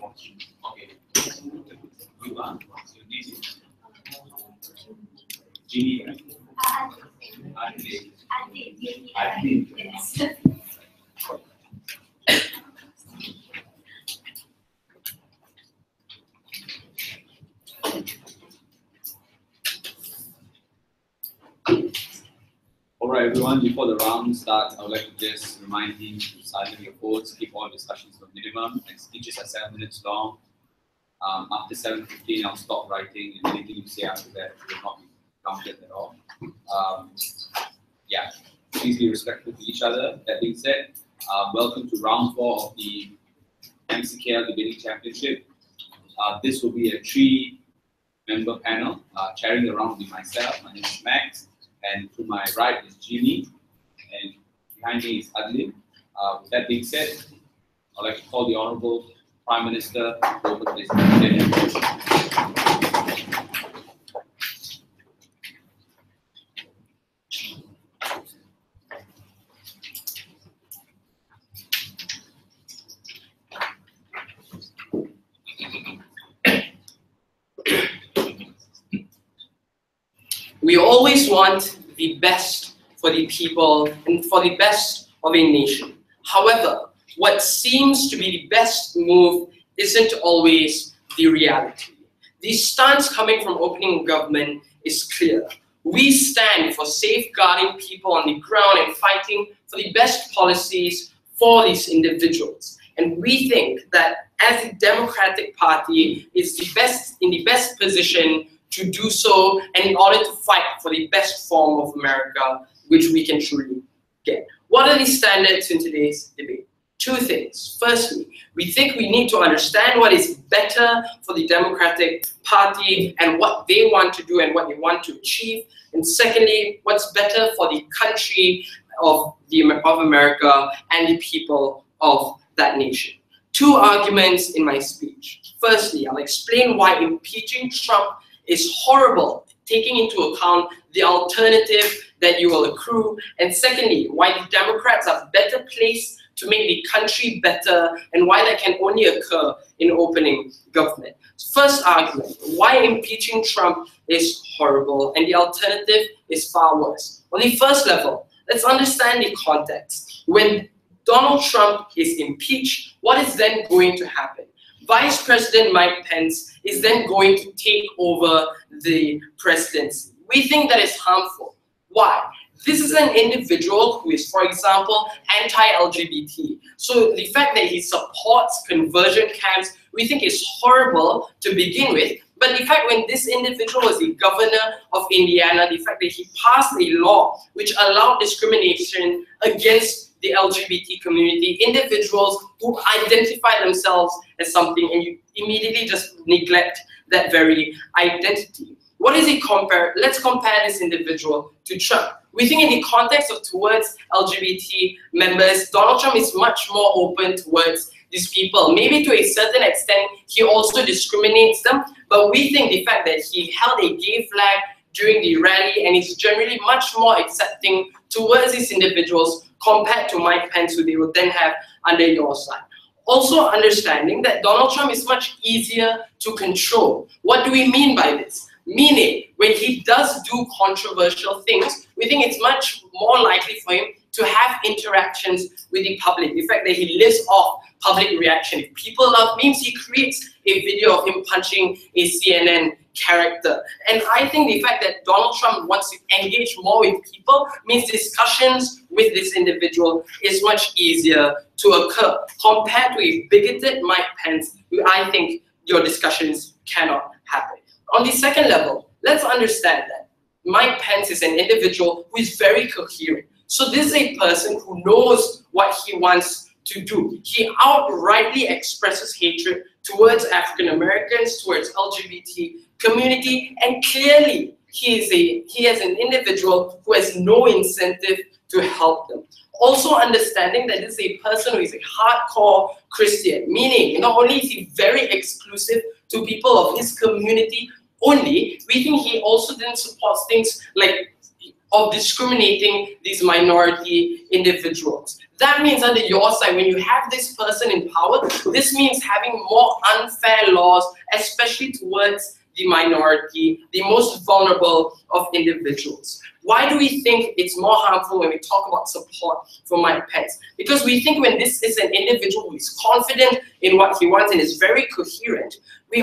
Okay. You are? Your name is Jimmy, right? Adlin. Alright everyone, before the round starts, I would like to just remind you to silence your phones, keep all discussions to a minimum, and speeches are 7 minutes long. After 7:15, I'll stop writing, and anything you say after that will not be counted at all. Yeah, please be respectful to each other. That being said, welcome to round 4 of the MCKL Debating Championship. This will be a 3-member panel. Chairing the round will be myself. My name is Max. And to my right is Jimmy, and behind me is Adlin. With that being said, I'd like to call the Honourable Prime Minister to open this session. We always want the best for the people and for the best of a nation. However, what seems to be the best move isn't always the reality. The stance coming from opening government is clear. We stand for safeguarding people on the ground and fighting for the best policies for these individuals. And we think that as a democratic party is in the best position to do so, and in order to fight for the best form of America, which we can truly get. What are the standards in today's debate? 2 things. Firstly, we think we need to understand what is better for the Democratic Party and what they want to do and what they want to achieve. And secondly, what's better for the country of America and the people of that nation. 2 arguments in my speech. Firstly, I'll explain why impeaching Trump is horrible, taking into account the alternative that you will accrue. And secondly, why the Democrats are better placed to make the country better and why that can only occur in opening government. First argument, why impeaching Trump is horrible and the alternative is far worse. On the first level, let's understand the context. When Donald Trump is impeached, what is then going to happen? Vice President Mike Pence is then going to take over the presidency. We think that is harmful. Why? This is an individual who is, for example, anti-LGBT. So the fact that he supports conversion camps, we think is horrible to begin with. But the fact when this individual was the governor of Indiana, the fact that he passed a law which allowed discrimination against the LGBT community, individuals who identify themselves as something, and you immediately just neglect that very identity. What is he compare? Let's compare this individual to Trump. We think in the context of towards LGBT members, Donald Trump is much more open towards these people. Maybe to a certain extent, he also discriminates them, but we think the fact that he held a gay flag during the rally and is generally much more accepting towards these individuals compared to Mike Pence, who they will then have under your side. Also understanding that Donald Trump is much easier to control. What do we mean by this? Meaning, when he does do controversial things, we think it's much more likely for him to have interactions with the public. The fact that he lives off public reaction. If people love memes, he creates a video of him punching a CNN character. And I think the fact that Donald Trump wants to engage more with people means discussions with this individual is much easier to occur compared to a bigoted Mike Pence, who I think your discussions cannot happen. On the second level, let's understand that Mike Pence is an individual who is very coherent. So this is a person who knows what he wants to do. He outrightly expresses hatred towards African Americans, towards LGBT community, and clearly he is an individual who has no incentive to help them. Also understanding that this is a person who is a hardcore Christian, meaning not only is he very exclusive to people of his community only, we think he also then supports things like of discriminating these minority individuals. That means under your side, when you have this person in power, this means having more unfair laws, especially towards the minority, the most vulnerable of individuals. Why do we think it's more harmful when we talk about support for Mike Pence? Because we think when this is an individual who is confident in what he wants and is very coherent, we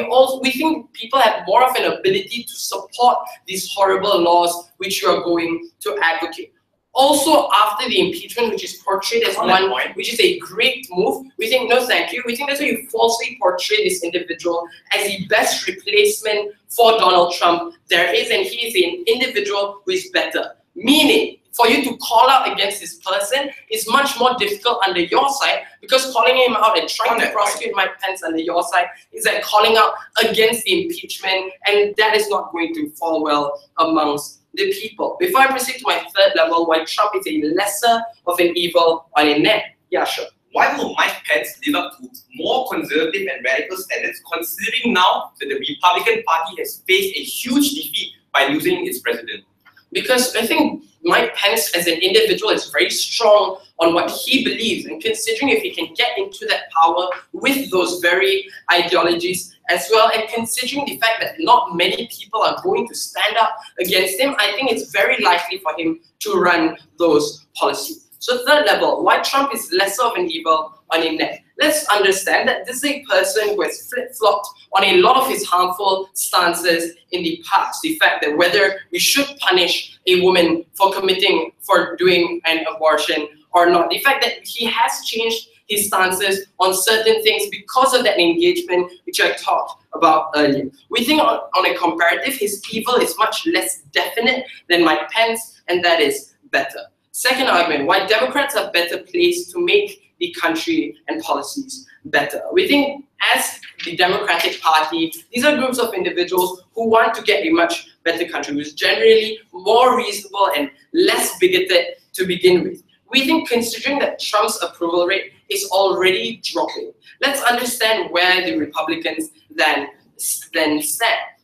think people have more of an ability to support these horrible laws which you are going to advocate. Also, after the impeachment, which is portrayed as one which is a great move, we think, no thank you. We think that's why you falsely portray this individual as the best replacement for Donald Trump there is, and he is an individual who is better. Meaning, for you to call out against this person is much more difficult under your side, because calling him out and trying to prosecute Mike Pence under your side is like calling out against the impeachment, and that is not going to fall well amongst the people. Before I proceed to my third level, why Trump is a lesser of an evil on a net. Yeah, sure. Why will Mike Pence live up to more conservative and radical standards, considering now that the Republican Party has faced a huge defeat by losing its president? Because I think Mike Pence as an individual is very strong on what he believes, and considering if he can get into that power with those very ideologies as well, and considering the fact that not many people are going to stand up against him, I think it's very likely for him to run those policies. So third level, why Trump is lesser of an evil on a net. Let's understand that this is a person who has flip-flopped on a lot of his harmful stances in the past. The fact that whether we should punish a woman for doing an abortion or not. The fact that he has changed his stances on certain things because of that engagement which I talked about earlier. We think on a comparative, his evil is much less definite than Mike Pence, and that is better. Second argument, why Democrats are better placed to make the country and policies better. We think as the Democratic Party, these are groups of individuals who want to get a much better country, which is generally more reasonable and less bigoted to begin with. We think considering that Trump's approval rate is already dropping, let's understand where the Republicans then stand.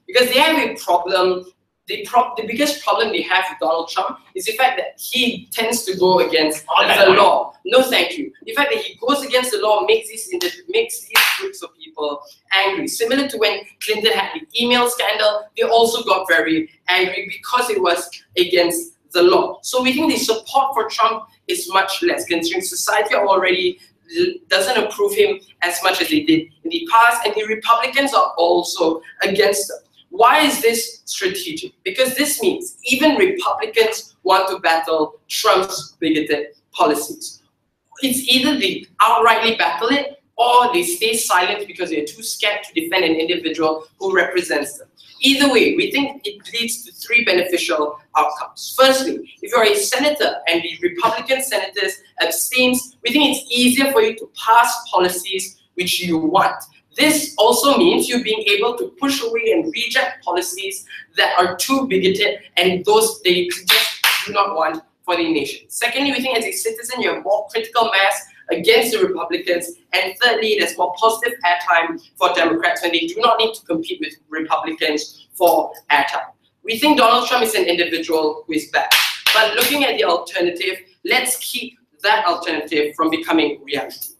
Because they have a problem. The biggest problem they have with Donald Trump is the fact that he tends to go against the law. No, thank you. The fact that he goes against the law makes these groups of people angry. Similar to when Clinton had the email scandal, they also got very angry because it was against the law. So we think the support for Trump is much less, considering society already doesn't approve him as much as they did in the past, and the Republicans are also against him. Why is this strategic? Because this means even Republicans want to battle Trump's bigoted policies. It's either they outrightly battle it or they stay silent because they're too scared to defend an individual who represents them. Either way, we think it leads to three beneficial outcomes. Firstly, if you're a senator and the Republican senators abstains, we think it's easier for you to pass policies which you want. This also means you being able to push away and reject policies that are too bigoted and those they just do not want for the nation. Secondly, we think as a citizen you have more critical mass against the Republicans, and thirdly, there's more positive airtime for Democrats when they do not need to compete with Republicans for airtime. We think Donald Trump is an individual who is bad, but looking at the alternative, let's keep that alternative from becoming reality.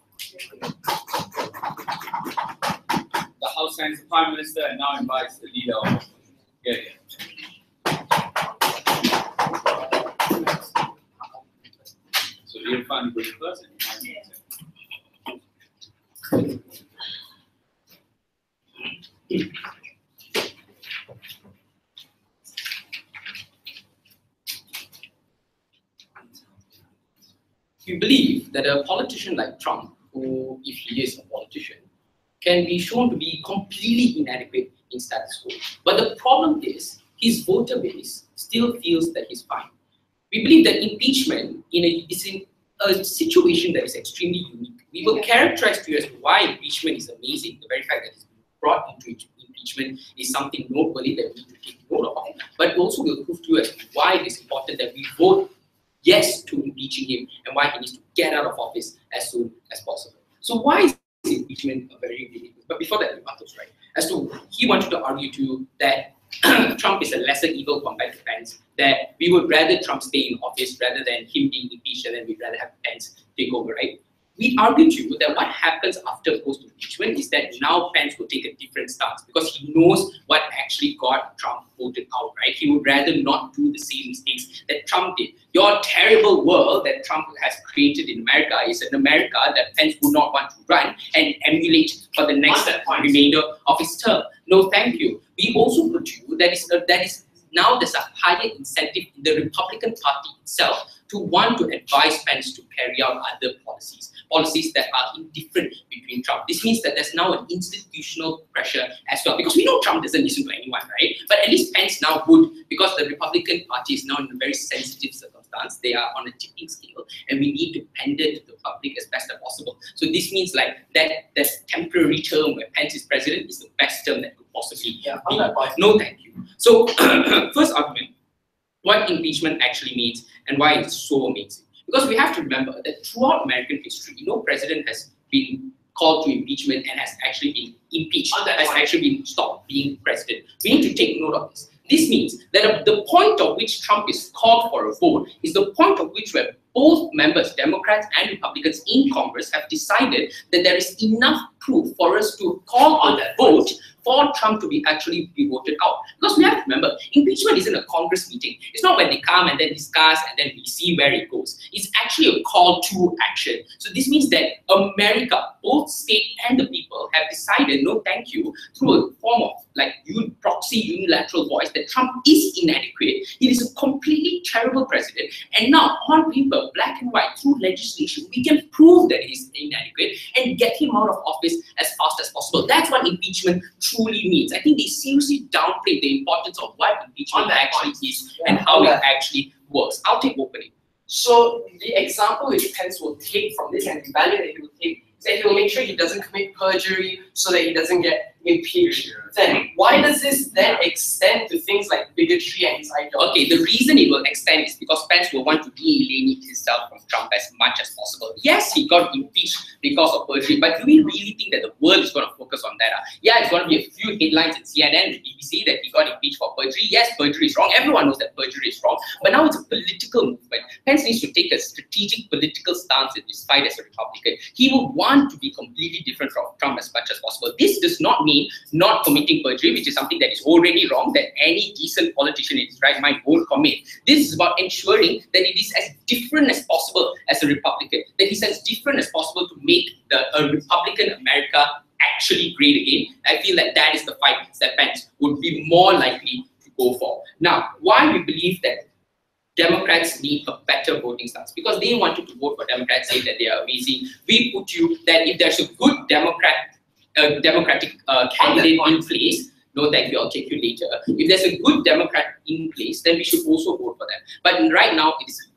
The House thanks the Prime Minister and now invites the leader of So you'll find a good person. We believe that a politician like Trump, who, if he is a politician, can be shown to be completely inadequate in status quo. But the problem is, his voter base still feels that he's fine. We believe that impeachment is in a situation that is extremely unique. We will characterize to you as to why impeachment is amazing. The very fact that it's been brought into impeachment is something noteworthy that we need to take note of. But also we'll prove to you as to why it is important that we vote yes to impeaching him and why he needs to get out of office as soon as possible. So why is impeachment a very big issue? But before that, Matos, right? As to he wanted to argue to that Trump is a lesser evil compared to Pence. that we would rather Trump stay in office rather than him being impeached, and then we'd rather have Pence take over, right? We argue to you that what happens after post-impeachment is that now Pence will take a different stance because he knows what actually got Trump voted out, right? He would rather not do the same mistakes that Trump did. Your terrible world that Trump has created in America is an America that Pence would not want to run and emulate for the next remainder of his term. No, thank you. We also put to you that is now there's a higher incentive in the Republican Party itself to want to advise Pence to carry out other policies that are indifferent between Trump. This means that there's now an institutional pressure as well, because we know Trump doesn't listen to anyone, right? But at least Pence now would, because the Republican Party is now in a very sensitive circumstance. They are on a tipping scale, and we need to pander to the public as best as possible. So this means like that temporary term where Pence is president is the best term that could possibly be. No, thank you. So first argument, what impeachment actually means and why it's so amazing. Because we have to remember that throughout American history, no president has been called to impeachment and has actually been impeached, has actually been stopped being president. We need to take note of this. This means that the point of which Trump is called for a vote is the point of which where both members, Democrats and Republicans in Congress, have decided that there is enough proof for us to call on that vote for Trump to be actually be voted out. Because we have to remember, impeachment isn't a Congress meeting. It's not when they come and then discuss and then we see where it goes. It's actually a call to action. So this means that America, both state and the people, have decided, no thank you, through a form of like proxy unilateral voice that Trump is inadequate. He is a completely terrible president. And now on paper, black and white, through legislation, we can prove that he is inadequate and get him out of office as fast as possible. That's what impeachment truly means. I think they seriously downplay the importance of what impeachment actually is and how it actually works. I'll take opening. So the example which Pence will take from this and the value that he will take is that he will make sure he doesn't commit perjury so that he doesn't get impeached. Then why does this then extend to things like bigotry and his ideology? Okay, the reason it will extend is because Pence will want to de-alienate himself from Trump as much as possible. Yes, he got impeached because of perjury, but do we really think that the world is going to focus on that? Yeah, it's going to be a few headlines in CNN and BBC that he got impeached for perjury. Yes, perjury is wrong. Everyone knows that perjury is wrong. But now it's a political movement. Pence needs to take a strategic political stance in this fight as a Republican. He will want to be completely different from Trump as much as possible. This does not mean not committing perjury, which is something that is already wrong, that any decent politician in his right mind won't commit. This is about ensuring that it is as different as possible as a Republican, that he's as different as possible to make a Republican America actually great again. I feel that that is the fight that Pence would be more likely to go for. Now, why we believe that Democrats need a better voting stance? Because they wanted to vote for Democrats, say that they are amazing. We put you that if there's a good Democratic candidate in place, no thank you, I'll take you later. If there's a good Democrat in place, then we should also vote for them. But right now, it is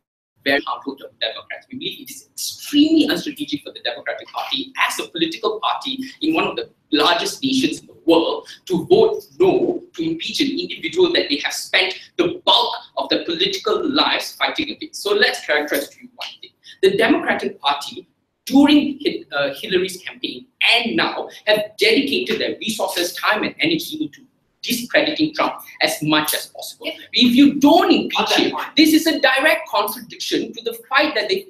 very harmful to Democrats. We believe it is extremely unstrategic for the Democratic Party as a political party in one of the largest nations in the world to vote no to impeach an individual that they have spent the bulk of their political lives fighting against. So let's characterize to you one thing. The Democratic Party during Hillary's campaign and now have dedicated their resources, time and energy into discrediting Trump as much as possible. If you don't impeach him, this is a direct contradiction to the fight that they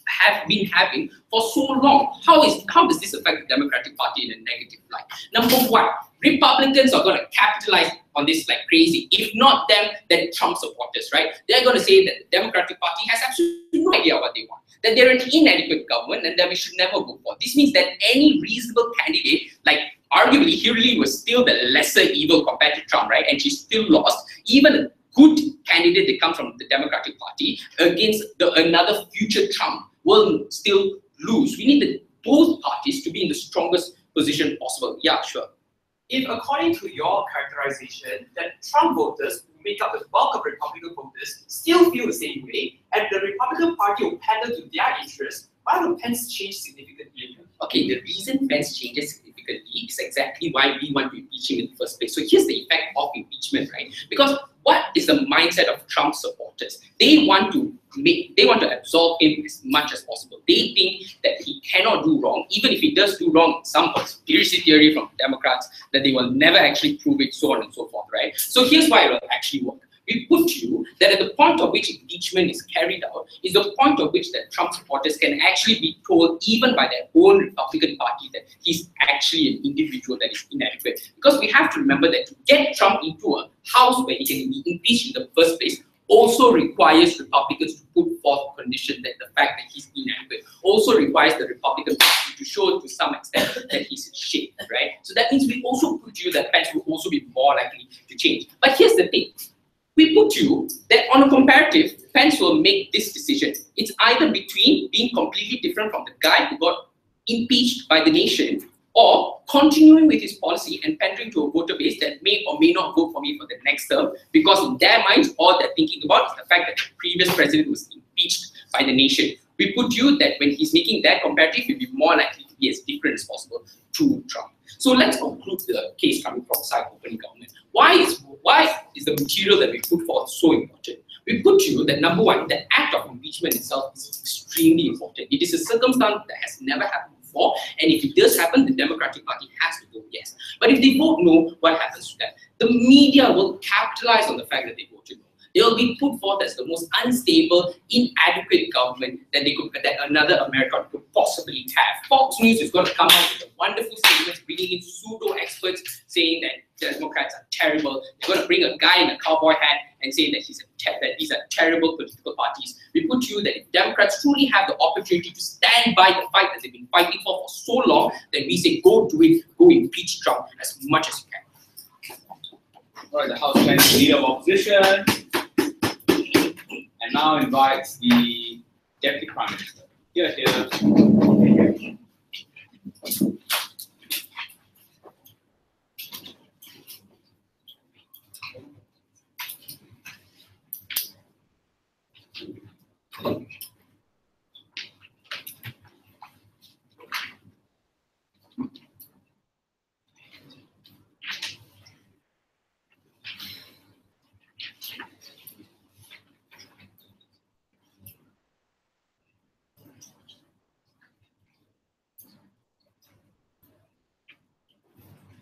have been having for so long. How does this affect the Democratic Party in a negative light? Number one, Republicans are going to capitalize on this like crazy. If not them, then Trump supporters, right? They're going to say that the Democratic Party has absolutely no idea what they want, that they're an inadequate government and that we should never vote for. This means that any reasonable candidate, like arguably Hillary was still the lesser evil compared to Trump, right? And she still lost. Even a good candidate that comes from the Democratic Party against another future Trump will still lose. We need both parties to be in the strongest position possible. Yeah, sure. If according to your characterization that Trump voters who make up the bulk of Republican voters still feel the same way, and the Republican Party will pander to their interests, why would Pence change significantly? Okay, the reason Pence changes significantly is exactly why we want to impeach him in the first place. So here's the effect of impeachment, right? Because what is the mindset of Trump supporters? They want to absolve him as much as possible. They think that he cannot do wrong, even if he does do wrong, some conspiracy theory from Democrats that they will never actually prove it, so on and so forth, right? So here's why it will actually work. we put to you that at the point of which impeachment is carried out is the point of which that Trump supporters can actually be told, even by their own Republican Party, that he's actually an individual that is inadequate. Because we have to remember that to get Trump into a house where he can be impeached in the first place also requires Republicans to put forth condition that the fact that he's inadequate also requires the Republican Party to show to some extent that he's in shape, right? So that means we also put to you that Pence will also be more likely to change. But here's the thing. We put to you that on a comparative, Pence will make this decision. It's either between being completely different from the guy who got impeached by the nation, or continuing with his policy and pandering to a voter base that may or may not vote for me for the next term, because in their minds, all they're thinking about is the fact that the previous president was impeached by the nation. We put to you that when he's making that comparative, he'll be more likely to be as different as possible to Trump. So let's conclude the case coming from side opening government. Why is the material that we put forth so important? We put to you that number one, the act of impeachment itself is extremely important. It is a circumstance that has never happened before, and if it does happen, the Democratic Party has to vote yes. But if they vote no, what happens to that? The media will capitalize on the fact that they voted no. They'll be put forth as the most unstable, inadequate government that another America could possibly have. Fox News is going to come out with a wonderful statement, bringing in pseudo experts saying that the Democrats are terrible. They're going to bring a guy in a cowboy hat and say that these are terrible political parties. We put to you that if Democrats truly have the opportunity to stand by the fight that they've been fighting for so long, then we say go do it, go impeach Trump as much as you can. All right, the House Plenary Leader of Opposition, and now invites the Deputy Prime Minister. Here.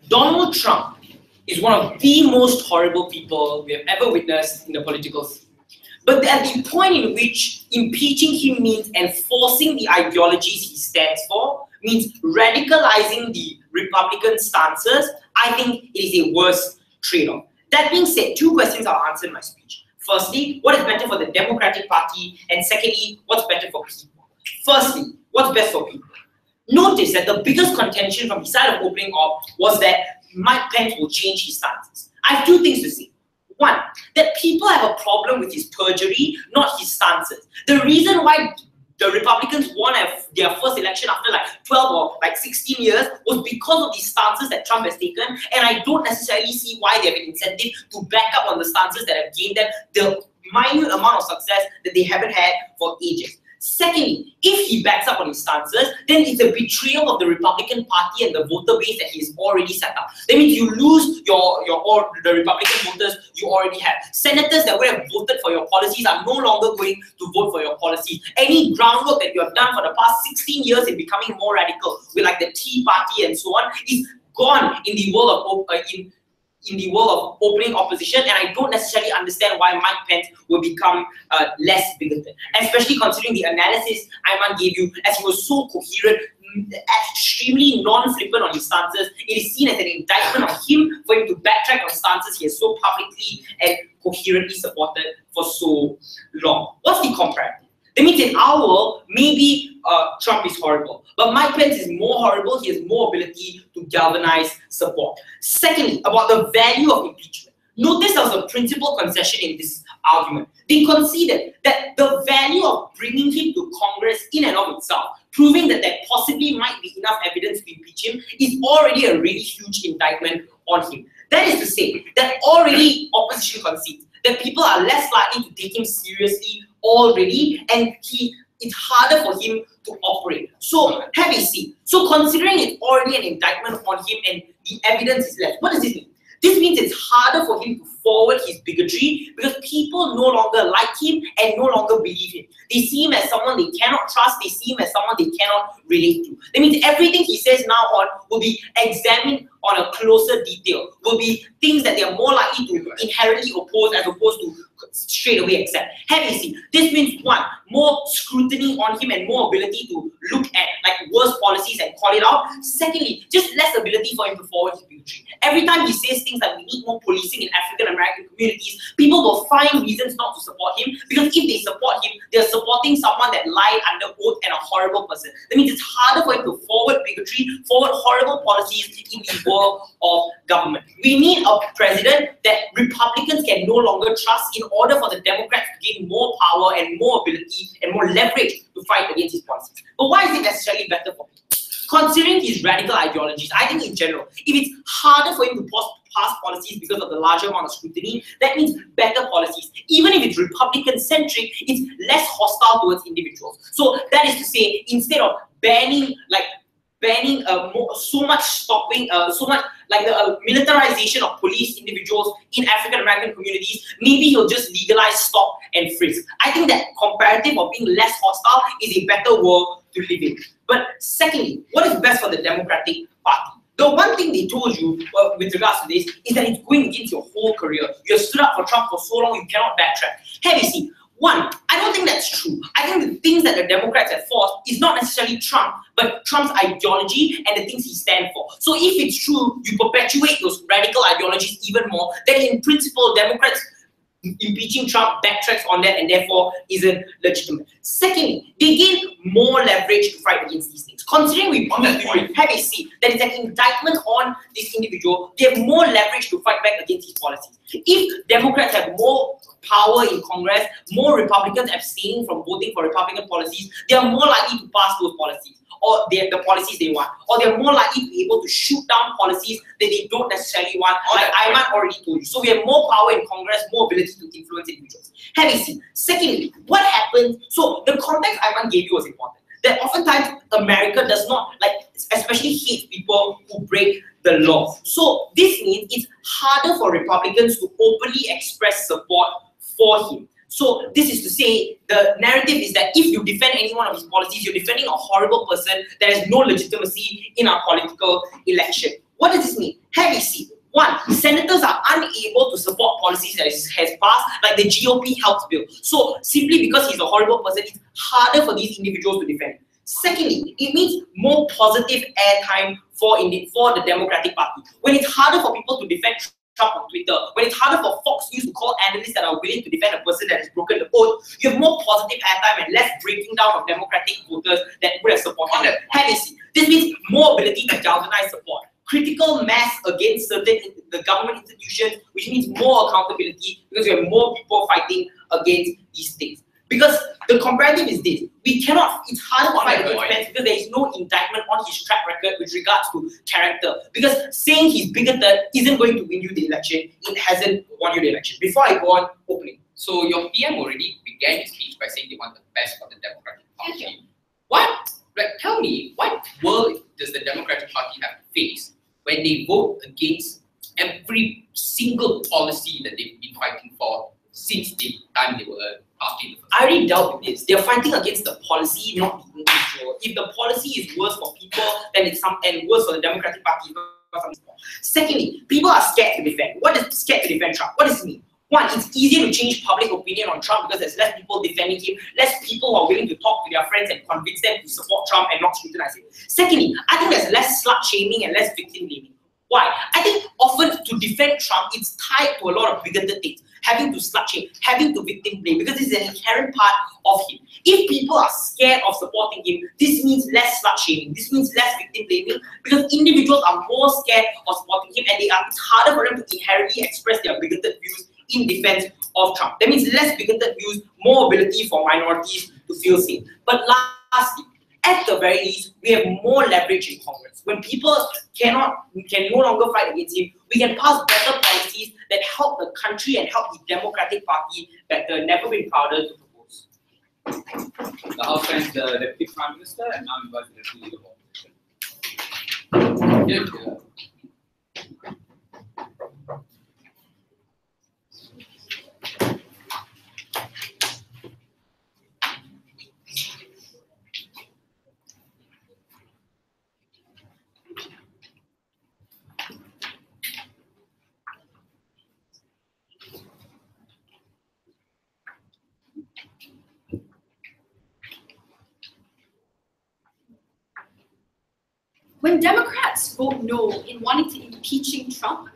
Donald Trump is one of the most horrible people we have ever witnessed in the political scene. But at the point in which impeaching him means enforcing the ideologies he stands for, means radicalizing the Republican stances, I think it is a worse trade-off. That being said, two questions I'll answer in my speech. Firstly, what is better for the Democratic Party? And secondly, what's better for people? Firstly, what's best for people? Notice that the biggest contention from the side of opening up was that Mike Pence will change his stances. I have two things to say. One, that people have a problem with his perjury, not his stances. The reason why the Republicans won their first election after like 12 or like 16 years was because of the stances that Trump has taken, and I don't necessarily see why they have an incentive to back up on the stances that have gained them the minute amount of success that they haven't had for ages. Secondly, if he backs up on his stances, then it's a betrayal of the Republican Party and the voter base that he's already set up. That means you lose the Republican voters you already have. Senators that would have voted for your policies are no longer going to vote for your policies. Any groundwork that you have done for the past 16 years in becoming more radical, with like the Tea Party and so on, is gone in the world of opening opposition, and I don't necessarily understand why Mike Pence will become less bigoted, especially considering the analysis Ayman gave you, as he was so coherent, extremely non-flippant on his stances. It is seen as an indictment of him for him to backtrack on stances he has so publicly and coherently supported for so long. What's the comparative? That means in our world, maybe Trump is horrible, but Mike Pence is more horrible. He has more ability to galvanize support. Secondly, about the value of impeachment. Notice there was a principal concession in this argument. They conceded that the value of bringing him to Congress in and of itself, proving that there possibly might be enough evidence to impeach him, is already a really huge indictment on him. That is to say that already opposition concedes that people are less likely to take him seriously already, and it's harder for him to operate. So have a seat. So considering it's already an indictment on him and the evidence is left, what does this mean? This means it's harder for him to forward his bigotry because people no longer like him and no longer believe him. They see him as someone they cannot trust, they see him as someone they cannot relate to. That means everything he says now on will be examined on a closer detail, will be things that they are more likely to inherently oppose as opposed to straight away accept. Have you seen? This means one, more scrutiny on him and more ability to look at like worse policies and call it out. Secondly, just less ability for him to forward his bigotry. Every time he says things like we need more policing in African American communities, people will find reasons not to support him because if they support him, they're supporting someone that lied under oath and a horrible person. That means it's harder for him to forward bigotry, forward horrible policies in the world of government. We need a president that Republicans can no longer trust in order for the Democrats to gain more power and more ability and more leverage to fight against his policies. But why is it necessarily better for him? Considering his radical ideologies, I think in general, if it's harder for him to pass policies because of the larger amount of scrutiny, that means better policies. Even if it's Republican-centric, it's less hostile towards individuals. So that is to say, instead of banning so much like the militarization of police individuals in African American communities, maybe he'll just legalize stop and frisk. I think that comparative of being less hostile is a better world to live in. But secondly, what is best for the Democratic Party? The one thing they told you with regards to this is that it's going against your whole career. You have stood up for Trump for so long, you cannot backtrack. Have you seen? One, I don't think that's true. I think the things that the Democrats have forced is not necessarily Trump, but Trump's ideology and the things he stands for. So if it's true, you perpetuate those radical ideologies even more, then in principle, Democrats impeaching Trump backtracks on that and therefore isn't legitimate. Secondly, they gain more leverage to fight against these things. Considering we have a seat that is an indictment on this individual, they have more leverage to fight back against his policies. If Democrats have more power in Congress, more Republicans abstaining from voting for Republican policies, they are more likely to pass those policies or the policies they want, or they're more likely to be able to shoot down policies that they don't necessarily want, like Ayman already told you. So we have more power in Congress, more ability to influence individuals. Have you seen? Secondly, what happens? So the context Ayman gave you was important. That oftentimes America does not, like, especially hate people who break the law. So this means it's harder for Republicans to openly express support for him. So this is to say, the narrative is that if you defend any one of his policies, you're defending a horrible person that has no legitimacy in our political election. What does this mean? Have you seen? One, senators are unable to support policies that has passed, like the GOP health bill. So simply because he's a horrible person, it's harder for these individuals to defend. Secondly, it means more positive airtime for the Democratic Party. When it's harder for people to defend Trump on Twitter, when it's harder for Fox News to call analysts that are willing to defend a person that has broken the code, you have more positive airtime and less breaking down of Democratic voters that would have supported them. Have you seen? This means more ability to galvanize support. Critical mass against certain the government institutions, which means more accountability because you have more people fighting against these things. Because the comparative is this, it's harder to fight against Pence because there is no indictment on his track record with regards to character. Because saying he's bigoted isn't going to win you the election, it hasn't won you the election. Before I go on, opening. So your PM already began his speech by saying they want the best for the Democratic Party. Tell me, what world does the Democratic Party have to face when they vote against every single policy that they've been fighting for since the time they were party? I already dealt with this. They're fighting against the policy, not the individual. If the policy is worse for people, then it's and worse for the Democratic Party. Secondly, people are scared to defend. What is scared to defend Trump? What does it mean? One, it's easier to change public opinion on Trump because there's less people defending him, less people who are willing to talk to their friends and convince them to support Trump and not scrutinize him. Secondly, I think there's less slut shaming and less victim blaming. Why? I think often to defend Trump, it's tied to a lot of bigoted things. Having to slut shame, having to victim blame, because this is an inherent part of him. If people are scared of supporting him, this means less slut shaming, this means less victim blaming, because individuals are more scared of supporting him and it's harder for them to inherently express their bigoted views in defense of Trump. That means less bigoted views, more ability for minorities to feel safe. But lastly, at the very least, we have more leverage in Congress. When people can no longer fight against him, we can pass better policies that help the country and help the Democratic Party better. Never been prouder to propose. The House thanks the Deputy Prime Minister and now invites the Deputy Leader of Opposition. when Democrats vote no in wanting to impeaching Trump,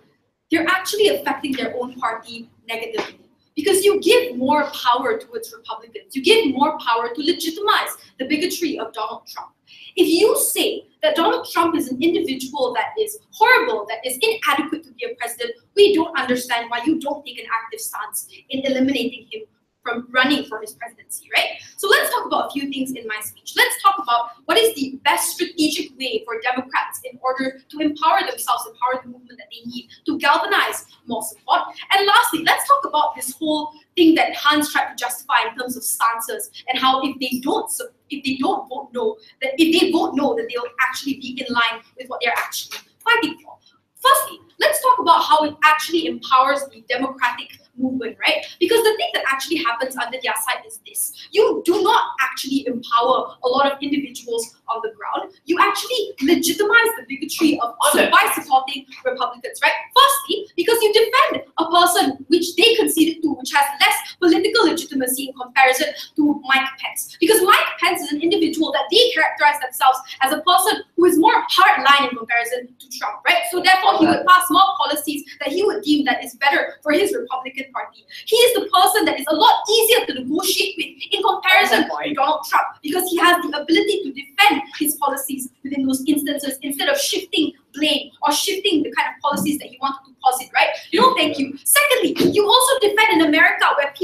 they're actually affecting their own party negatively. Because you give more power towards Republicans. You give more power to legitimize the bigotry of Donald Trump. If you say that Donald Trump is an individual that is horrible, that is inadequate to be a president, we don't understand why you don't take an active stance in eliminating him from running for his presidency, right? So let's talk about a few things in my speech. Let's talk about what is the best strategic way for Democrats in order to empower themselves, empower the movement that they need to galvanize more support. And lastly, let's talk about this whole thing that Hans tried to justify in terms of stances and how if they don't vote no, that if they vote no, that they'll actually be in line with what they're actually fighting for. Firstly, let's talk about how it actually empowers the democratic movement, right? Because the thing that actually happens under their side is this. You do not actually empower a lot of individuals on the ground. You actually legitimize the bigotry of by supporting Republicans, right? Firstly, because you defend a person which they conceded to, which has less political legitimacy in comparison to Mike Pence. Because Mike Pence is an individual that they characterize themselves as a person who is more hardline in comparison to Trump, right? So therefore, he would pass more policies that he would deem that is better for his Republican Party. He is the person that is a lot easier to negotiate with in comparison to Donald Trump because he has the ability to defend his policies within those instances instead of shifting blame or shifting the kind of policies that he wanted to posit, right? No, thank you. Secondly, you also defend in America where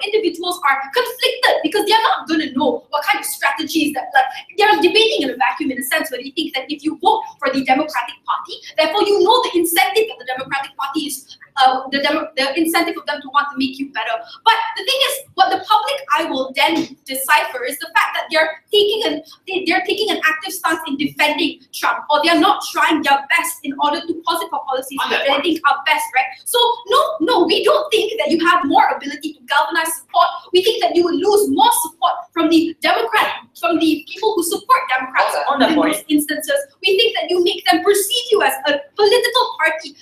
individuals are conflicted because they're not going to know what kind of strategies that, like, they're debating in a vacuum in a sense where they think that if you vote for the Democratic Party, therefore you know the incentive that the Democratic Party is the incentive of them to want to make you better. But the thing is, what the public eye will then decipher is the fact that they're taking an active stance in defending Trump, or they're not trying their best in order to posit for policies that they think are best, right? So no, we don't think that you have more ability to galvanize support. We think that you will lose more support from the people who support Democrats in those instances. We think that you make them perceive you as a political party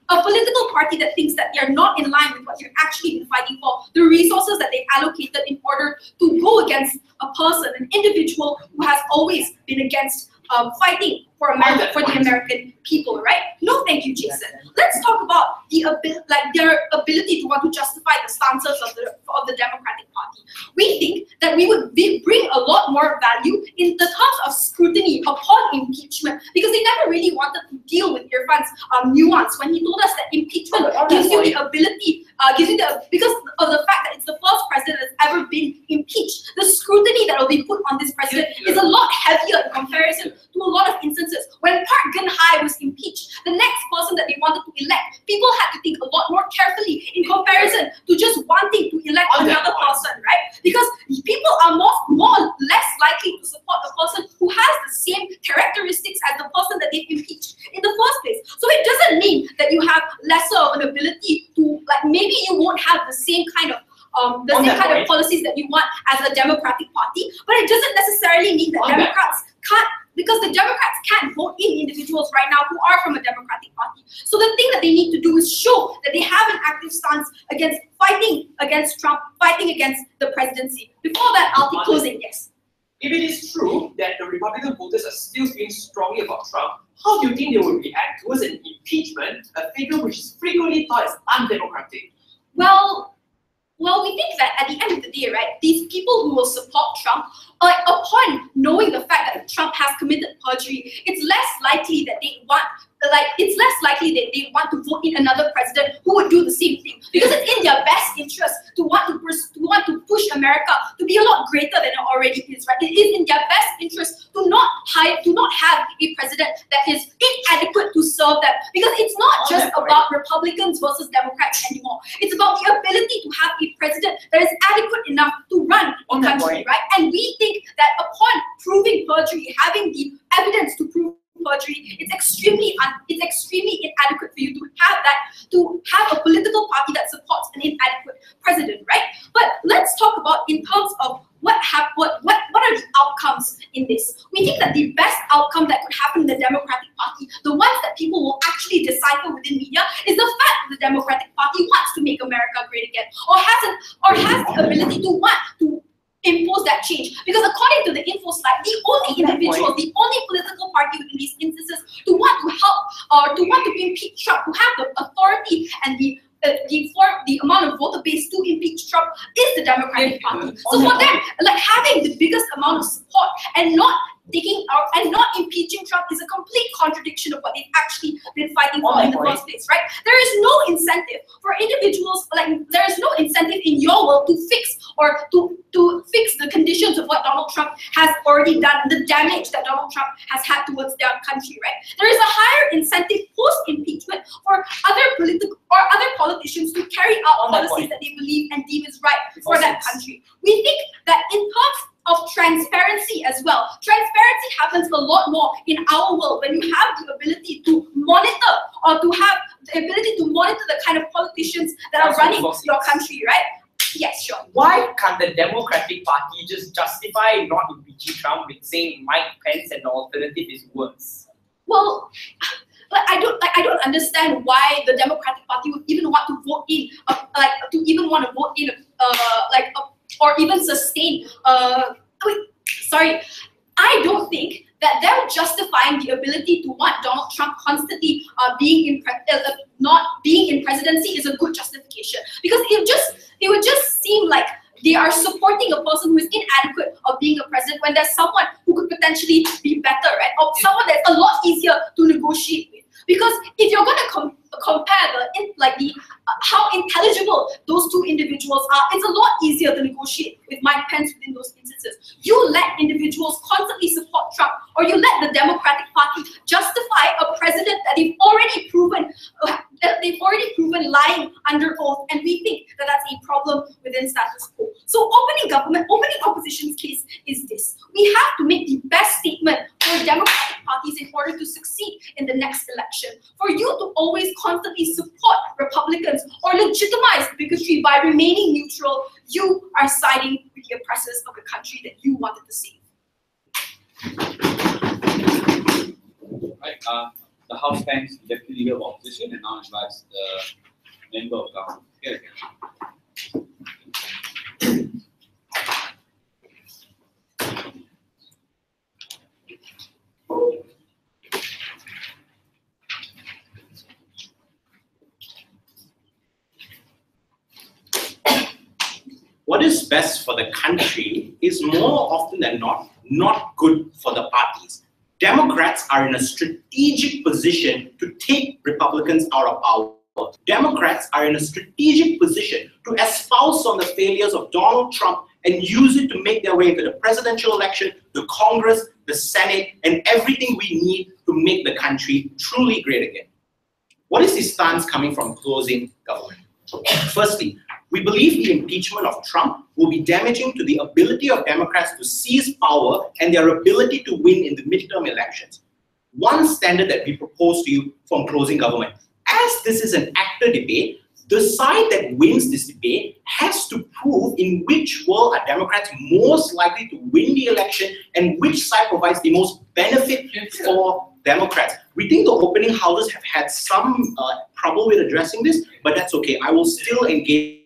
a political party that thinks that they're not in line with what you're actually been fighting for, the resources that they allocated in order to go against a person, an individual who has always been against fighting for America, for the American people, right? No, thank you, Jason. Let's talk about their ability to want to justify the stances of the Democratic Party. We think that we would bring a lot more value in the terms of scrutiny upon impeachment, because they never really wanted to deal with Irfan's nuance when he told us that impeachment gives you the ability, because of the fact that it's the first president that's ever been impeached. The scrutiny that will be put on this president is a lot heavier in comparison to a lot of instances. When Park Geun-hye was impeached, the next person that they wanted to elect, people had to think a lot more carefully in comparison to just wanting to elect another person, right? Because people are less likely to support a person who has the same characteristics as the person that they've impeached in the first place. So it doesn't mean that you have lesser of an ability to, maybe you won't have the same kind of policies that you want as a Democratic Party, but it doesn't necessarily mean that Democrats can't, because the Democrats can't vote in individuals right now who are from a Democratic Party. So the thing that they need to do is show that they have an active stance against fighting against Trump, fighting against the presidency. Before that, I'll be closing, yes. If it is true that the Republican voters are still feeling strongly about Trump, how do you think they will react towards an impeachment, a figure which is frequently thought as undemocratic? Well, we think that at the end of the day, right, these people who will support Trump, upon knowing the fact that Trump has committed perjury, it's less likely that they want to vote in another president who would do the same thing, because it's in their best interest to want to push America to be a lot greater than it already is, right? It is in their best interest to not have a president that is inadequate to serve them, because it's not just about Republicans versus Democrats anymore. It's about the ability to have a president that is adequate enough to run the country, right? And we think that upon proving perjury, having the evidence to prove perjury, it's extremely inadequate for you to have a political party that supports an inadequate president, right? But let's talk about in terms of what are the outcomes in this. We think that the best outcome that could happen in the Democratic Party, the ones that people will actually decipher within media, is the fact that the Democratic Party wants to make America great again, or has the ability to want to impose that change. Because according to the info slide, the only individuals, the only political party within these instances to want to help or to want to impeach Trump, who have the authority and the amount of voter base to impeach Trump is the Democratic Party. So for them, like having the biggest amount of support and not taking out and not impeaching Trump is a complete contradiction of what they've actually been fighting for in the first place, right? There is no incentive for individuals, like there is no incentive in your world to fix or to fix the conditions of what Donald Trump has already done, the damage that Donald Trump has had towards their country, right? There is a higher incentive post-impeachment for other politicians to carry out policies that they believe and deem is right for that country. We think that in terms of transparency as well. Transparency happens a lot more in our world when you have the ability to monitor or to have the ability to monitor the kind of politicians that are running your country, right? Yes, sure. Why can't the Democratic Party just justify not impeaching Trump with saying Mike Pence and the alternative is worse? Well, I don't understand why the Democratic Party would even want to vote in, or even sustain. I don't think that them justifying the ability to want Donald Trump constantly not being in presidency is a good justification, because it would just seem like they are supporting a person who is inadequate of being a president when there's someone who could potentially be better, right? Or someone that's a lot easier to negotiate with. Because if you're going to compare how intelligible those two individuals are, it's a lot easier to negotiate with Mike Pence within those instances. You let individuals constantly support Trump, or you let the Democratic Party justify a president that they've already proven lying under oath, and we think that that's a problem within status quo. So opening opposition's case is this: we have to make the best statement for Democratic parties in order to succeed in the next election. For you to always constantly support Republicans or legitimize bigotry by remaining neutral, you are siding with the oppressors of the country that you wanted to save. Right. The House thanks the Deputy Leader of Opposition and now invites the Member of Government. Here again. What is best for the country is more often than not good for the parties. Democrats are in a strategic position to take Republicans out of power. Democrats are in a strategic position to espouse on the failures of Donald Trump and use it to make their way into the presidential election, the Congress, the Senate, and everything we need to make the country truly great again. What is the stance coming from closing government? Firstly, we believe the impeachment of Trump will be damaging to the ability of Democrats to seize power and their ability to win in the midterm elections. One standard that we propose to you from closing government: as this is an actor debate, the side that wins this debate has to prove in which world are Democrats most likely to win the election and which side provides the most benefit for Democrats. We think the opening houses have had some trouble with addressing this, but that's okay. I will still engage.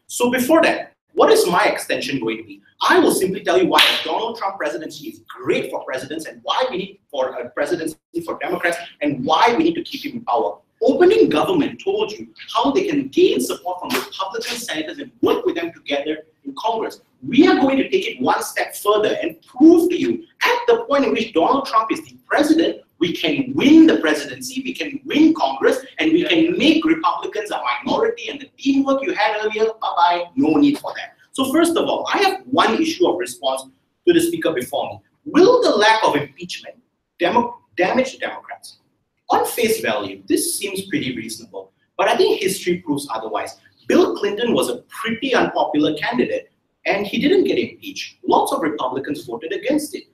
So before that, what is my extension going to be? I will simply tell you why a Donald Trump presidency is great for presidents and why we need for a presidency for Democrats and why we need to keep him in power. Opening government told you how they can gain support from Republican senators and work with them together in Congress. We are going to take it one step further and prove to you at the point in which Donald Trump is the president, we can win the presidency, we can win Congress, and we can make Republicans a minority, and the teamwork you had earlier, bye-bye, no need for that. So first of all, I have one issue of response to the speaker before me. Will the lack of impeachment damage the Democrats? On face value, this seems pretty reasonable, but I think history proves otherwise. Bill Clinton was a pretty unpopular candidate, and he didn't get impeached. Lots of Republicans voted against it.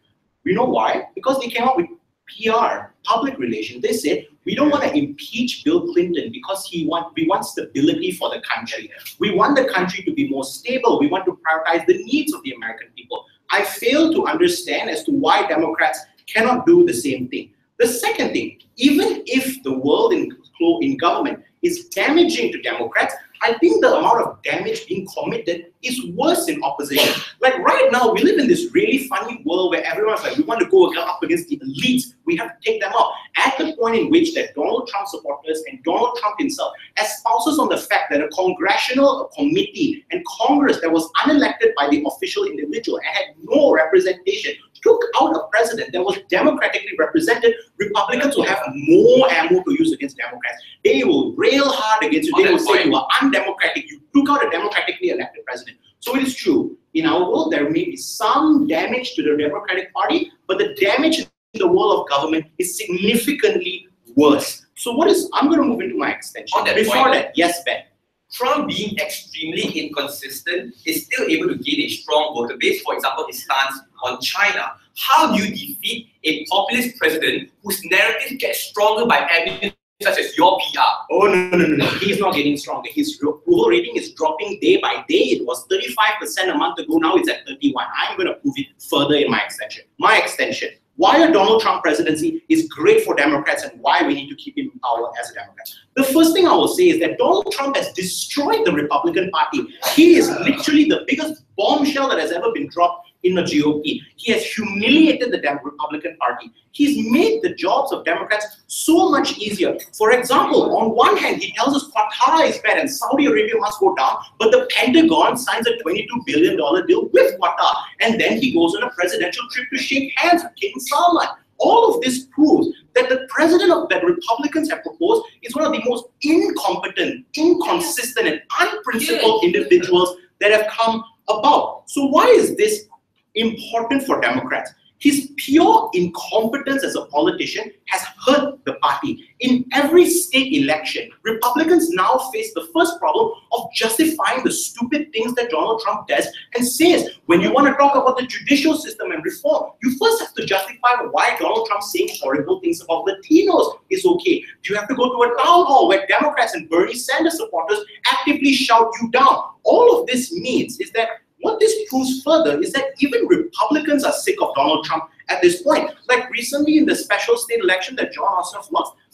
You know why? Because they came up with PR, public relations. They said, we don't want to impeach Bill Clinton because we want stability for the country. We want the country to be more stable. We want to prioritize the needs of the American people. I fail to understand as to why Democrats cannot do the same thing. The second thing, even if the world in government is damaging to Democrats, I think the amount of damage being committed is worse in opposition. Like right now, we live in this really funny world where everyone's like, we want to go up against the elites, we have to take them out. At the point in which that Donald Trump supporters and Donald Trump himself espouses on the fact that a congressional committee and Congress that was unelected by the official individual and had no representation took out a president that was democratically represented, Republicans will have more ammo to use against Democrats. They will rail hard against you. They will say you are undemocratic. You took out a democratically elected president. So it is true. In our world, there may be some damage to the Democratic Party, but the damage in the world of government is significantly worse. So I'm going to move into my extension. Before that, yes, Ben. Trump being extremely inconsistent is still able to gain a strong voter base. For example, his stance on China. How do you defeat a populist president whose narrative gets stronger by evidence such as your PR? Oh, no. He's not getting stronger. His approval rating is dropping day by day. It was 35% a month ago. Now it's at 31. I'm going to prove it further in my extension. Why a Donald Trump presidency is great for Democrats and why we need to keep him in power as a Democrat. The first thing I will say is that Donald Trump has destroyed the Republican Party. He is literally the biggest bombshell that has ever been dropped in the GOP. He has humiliated the Republican Party. He's made the jobs of Democrats so much easier. For example, on one hand, he tells us Qatar is bad and Saudi Arabia must go down, but the Pentagon signs a $22 billion deal with Qatar. And then he goes on a presidential trip to shake hands with King Salman. All of this proves that the president that Republicans have proposed is one of the most incompetent, inconsistent, and unprincipled individuals that have come about. So why is this important for Democrats? His pure incompetence as a politician has hurt the party. In every state election, Republicans now face the first problem of justifying the stupid things that Donald Trump does and says. When you want to talk about the judicial system and reform, you first have to justify why Donald Trump saying horrible things about Latinos is okay. You have to go to a town hall where Democrats and Bernie Sanders supporters actively shout you down. All of this means is that what this proves further is that even Republicans are sick of Donald Trump at this point. Like recently in the special state election that John Ossoff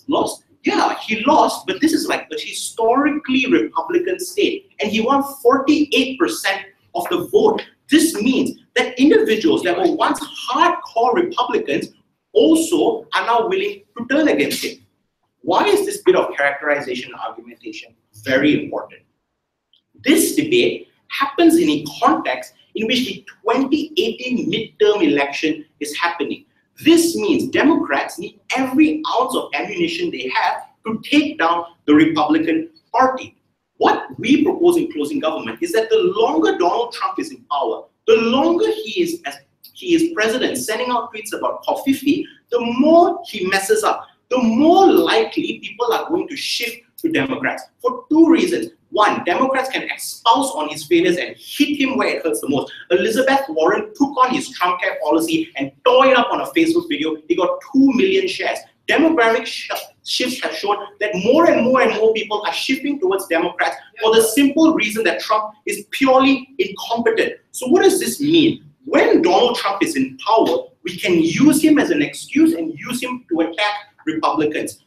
lost, yeah, he lost, but this is like a historically Republican state, and he won 48% of the vote. This means that individuals that were once hardcore Republicans also are now willing to turn against him. Why is this bit of characterization and argumentation very important? This debate happens in a context in which the 2018 midterm election is happening. This means Democrats need every ounce of ammunition they have to take down the Republican Party. What we propose in closing government is that the longer Donald Trump is in power, the longer he is president, sending out tweets about Kofifi, the more he messes up, the more likely people are going to shift to Democrats for two reasons. One, Democrats can espouse on his failures and hit him where it hurts the most. Elizabeth Warren took on his Trump care policy and tore it up on a Facebook video. He got 2 million shares. Demographic shifts have shown that more and more people are shifting towards Democrats for the simple reason that Trump is purely incompetent. So what does this mean? When Donald Trump is in power, we can use him as an excuse and use him to attack Republicans.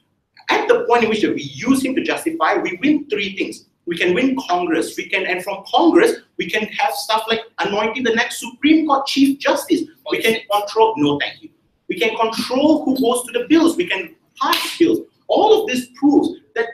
At the point in which we use him to justify, we win three things. We can win Congress. And from Congress, we can have stuff like anointing the next Supreme Court Chief Justice. We can control, no thank you. We can control who goes to the bills. We can pass bills. All of this proves that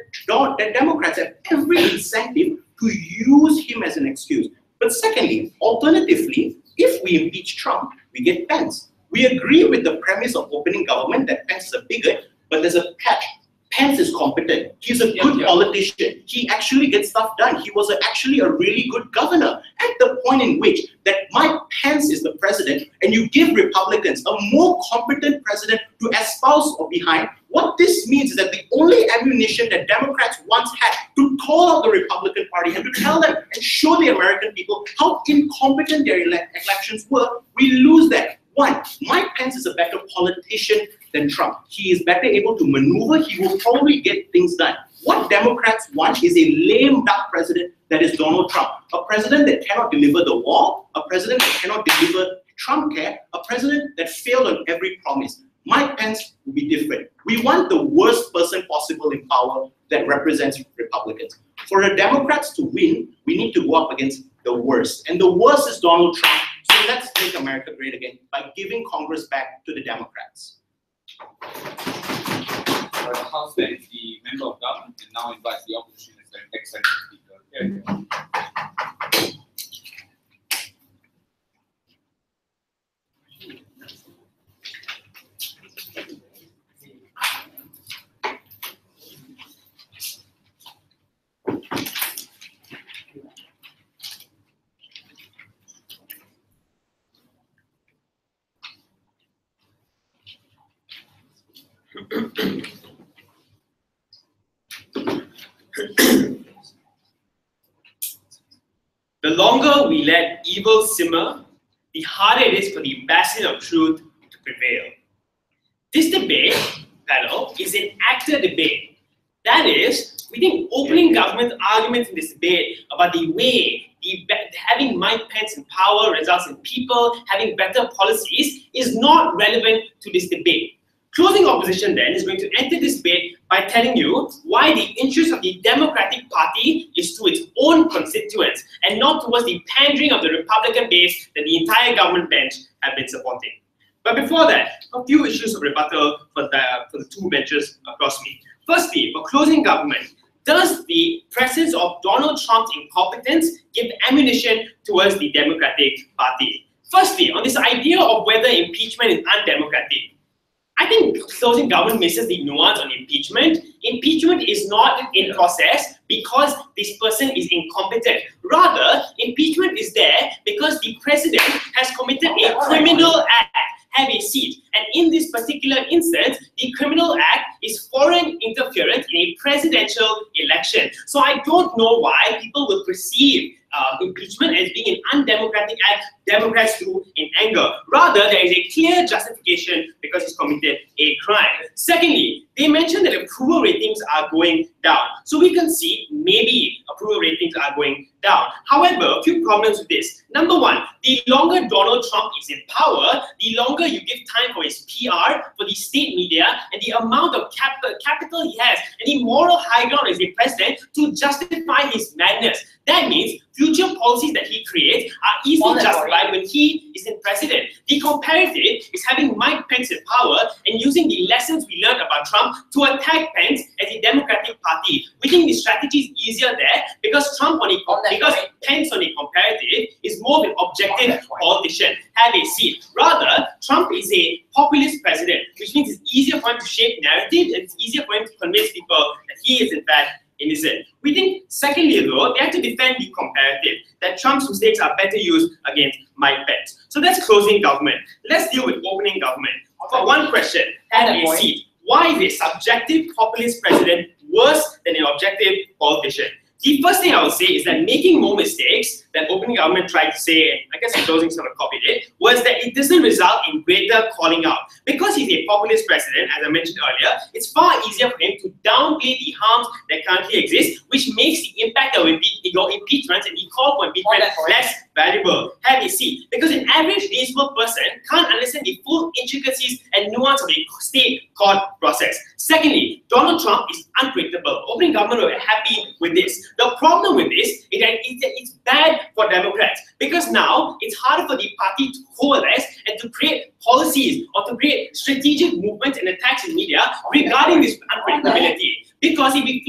Democrats have every incentive to use him as an excuse. But secondly, alternatively, if we impeach Trump, we get Pence. We agree with the premise of opening government that Pence is a bigot, but there's a catch. Pence is competent. He's a good politician. He actually gets stuff done. He was actually a really good governor. At the point in which that Mike Pence is the president and you give Republicans a more competent president to espouse or behind, what this means is that the only ammunition that Democrats once had to call out the Republican Party and to tell them and show the American people how incompetent their elections were, we lose that. One, Mike Pence is a better politician than Trump. He is better able to maneuver. He will probably get things done. What Democrats want is a lame duck president that is Donald Trump. A president that cannot deliver the wall, a president that cannot deliver Trump care, a president that failed on every promise. Mike Pence will be different. We want the worst person possible in power that represents Republicans. For the Democrats to win, we need to go up against the worst. And the worst is Donald Trump. So let's make America great again by giving Congress back to the Democrats. The House then is the member of government and now invites the opposition as an ex-Senate speaker. Here you go. The longer we let evil simmer, the harder it is for the bastion of truth to prevail. This debate panel is an actor debate. That is, we think opening government arguments in this debate about the way having Mike Pence in power results in people having better policies is not relevant to this debate. Closing opposition then is going to enter this debate by telling you why the interest of the Democratic Party is to its own constituents and not towards the pandering of the Republican base that the entire government bench have been supporting. But before that, a few issues of rebuttal for the two benches across me. Firstly, for closing government, does the presence of Donald Trump's incompetence give ammunition towards the Democratic Party? Firstly, on this idea of whether impeachment is undemocratic, I think closing government misses the nuance on impeachment. Impeachment is not in process because this person is incompetent. Rather, impeachment is there because the president has committed a criminal act. Have a seat. And in this particular instance, the criminal act is foreign interference in a presidential election. So I don't know why people will perceive impeachment as being an undemocratic act Democrats do in anger. Rather, there is a clear justification because he's committed a crime. Secondly, they mentioned that approval ratings are going down. So we can see maybe approval ratings are going down. However, a few problems with this. Number one, the longer Donald Trump is in power, the longer you give time for his PR, for the state media, and the amount of capital he has, and the moral high ground as a president to justify his madness. That means future policies that he creates are easily justified when he is in president. The comparative is having Mike Pence in power and using the lessons we learned about Trump to attack Pence as a Democratic Party. We think the strategy is easier there because Pence on a comparative is more of an objective politician. Have a seat. Rather, Trump is a populist president, which means it's easier for him to shape narrative and it's easier for him to convince people that he is in fact innocent. We think, secondly though, they have to defend the comparative, that Trump's mistakes are better used against Mike Pence. So that's closing government. Let's deal with opening government. For one question, have a seat. Why is a subjective populist president worse than an objective politician? The first thing I would say is that making more mistakes that opening government tried to say, and I guess the closing sort of copied it, was that it doesn't result in greater calling out. Because he's a populist president, as I mentioned earlier, it's far easier for him to downplay the harms that currently exist, which makes the impact of impeachment and the call for impeachment less valuable. Have a seat. Because an average reasonable person can't understand the full intricacies and nuance of a state court process. Secondly, Donald Trump is unpredictable. Opening government were happy with this. The problem with this is that it's bad for Democrats because now it's harder for the party to coalesce and to create policies or to create strategic movements and attacks in media regarding this unpredictability. Because if he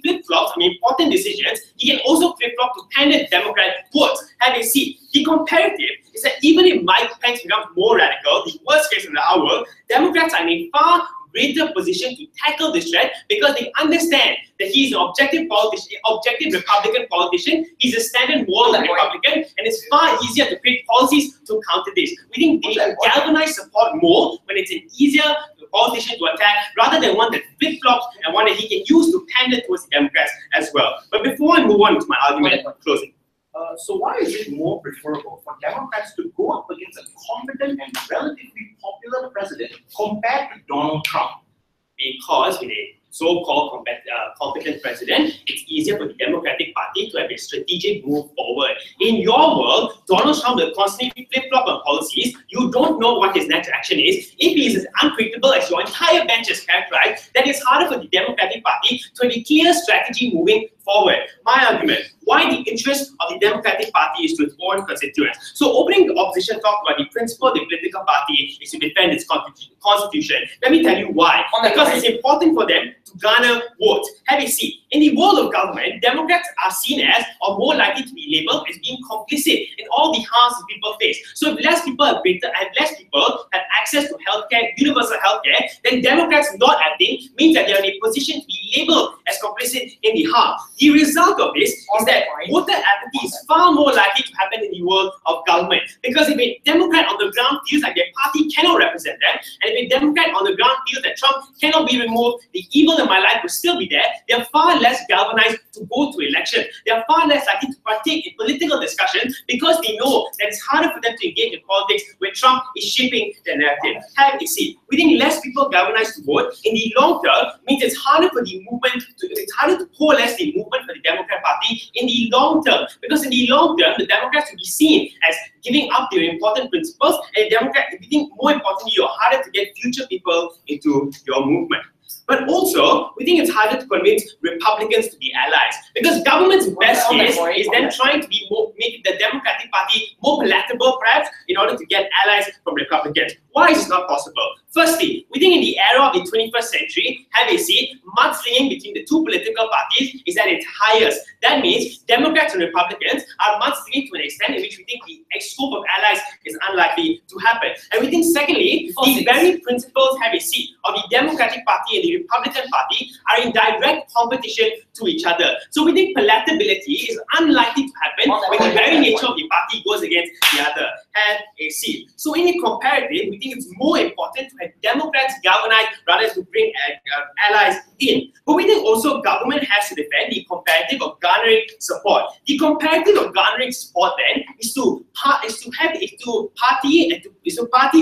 flip-flops on important decisions, he can also flip-flop to pander Democrat votes. Have a seat. The comparative is that even if Mike Pence becomes more radical, the worst case in the world, Democrats are in a far greater position to tackle this threat because they understand that he's an objective politician, objective Republican politician. He's a standard moral Republican, and it's far easier to create policies to counter this. We think they galvanize support more when it's an easier politician to attack rather than one that flip-flops and one that he can use to pander towards the Democrats as well. But before I move on to my argument closing. So why is it more preferable for Democrats to go up against a competent and relatively popular president compared to Donald Trump? Because with a so-called competent president, it's easier for the Democratic Party to have a strategic move forward. In your world, Donald Trump will constantly flip-flop on policies. You don't know what his next action is. If he is as unpredictable as your entire bench is characterized, then it's harder for the Democratic Party to have a clear strategy moving forward my argument why the interest of the Democratic Party is to its own constituents. So opening the opposition talked about the principle of the political party is to defend its constitution. Let me tell you why. Because it's important for them to garner votes. Have a seat. In the world of government, Democrats are seen as, or more likely to be labeled as, being complicit in all the harms that people face. So if less people have access to healthcare, universal healthcare, then Democrats not acting means that they are in a position to be labeled as complicit in the harm. The result of this is that voter apathy is far more likely to happen in the world of government. Because if a Democrat on the ground feels like their party cannot represent them, and if a Democrat on the ground feels that Trump cannot be removed, the evil in my life will still be there, they are far less galvanized to go to election. They are far less likely to partake in political discussion because they know that it's harder for them to engage in politics when Trump is shaping their narrative. Have a seat. We think less people galvanized to vote in the long term means it's harder for the movement it's harder to coalesce the movement for the Democrat Party in the long term. Because in the long term, the Democrats will be seen as giving up their important principles, and Democrats, if you think more importantly, you're harder to get future people into your movement. But also, we think it's harder to convince Republicans to be allies. Because government's best case is then trying to make the Democratic Party more palatable, perhaps, in order to get allies from Republicans. Why is it not possible? Firstly, we think in the era of the 21st century, have a seat, mudslinging between the two political parties is at its highest. That means Democrats and Republicans are mudslinging to an extent in which we think the scope of allies is unlikely to happen. And we think, secondly, the very principles, have a seat, of the Democratic Party and the Republican Party are in direct competition to each other. So we think palatability is unlikely to happen when the very nature of the party goes against the other. Have a seat. So in a comparative, we think it's more important to have Democrats galvanize rather than to bring allies in. But we think also government has to defend the comparative of garnering support. The comparative of garnering support then is to party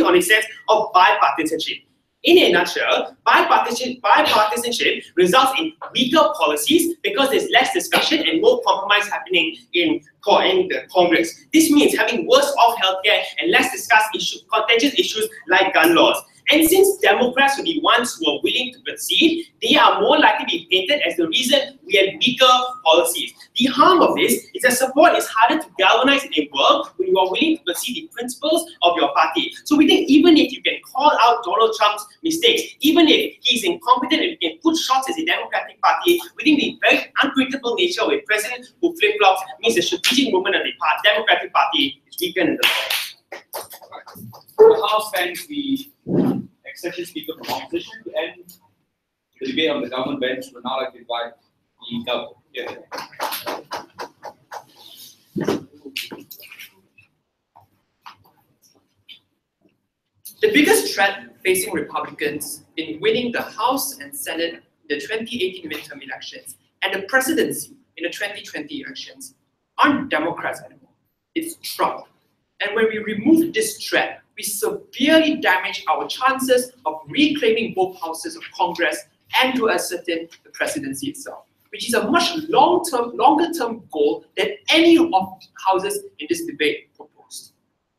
on a sense of bipartisanship. In a nutshell, bipartisanship results in weaker policies because there's less discussion and more compromise happening in the Congress. This means having worse off healthcare and less discussed contentious issues like gun laws. And since Democrats will be ones who are willing to concede, they are more likely to be painted as the reason we have weaker policies. The harm of this is that support is harder to galvanize in a world when you are willing to concede the principles of your party. So we think even if you can call out Donald Trump's mistakes, even if he's incompetent and you can put shots as a Democratic Party, we think the very unpredictable nature of a president who flip-flops means the strategic movement of the Democratic Party is weakened in the long. The House thanks the exception speaker from opposition to end the debate on the government bench. We're now like to invite the government. The biggest threat facing Republicans in winning the House and Senate in the 2018 midterm elections and the presidency in the 2020 elections aren't Democrats anymore. It's Trump. And when we remove this threat, we severely damage our chances of reclaiming both houses of Congress and to ascertain the presidency itself, which is a much longer-term goal than any of the houses in this debate proposed.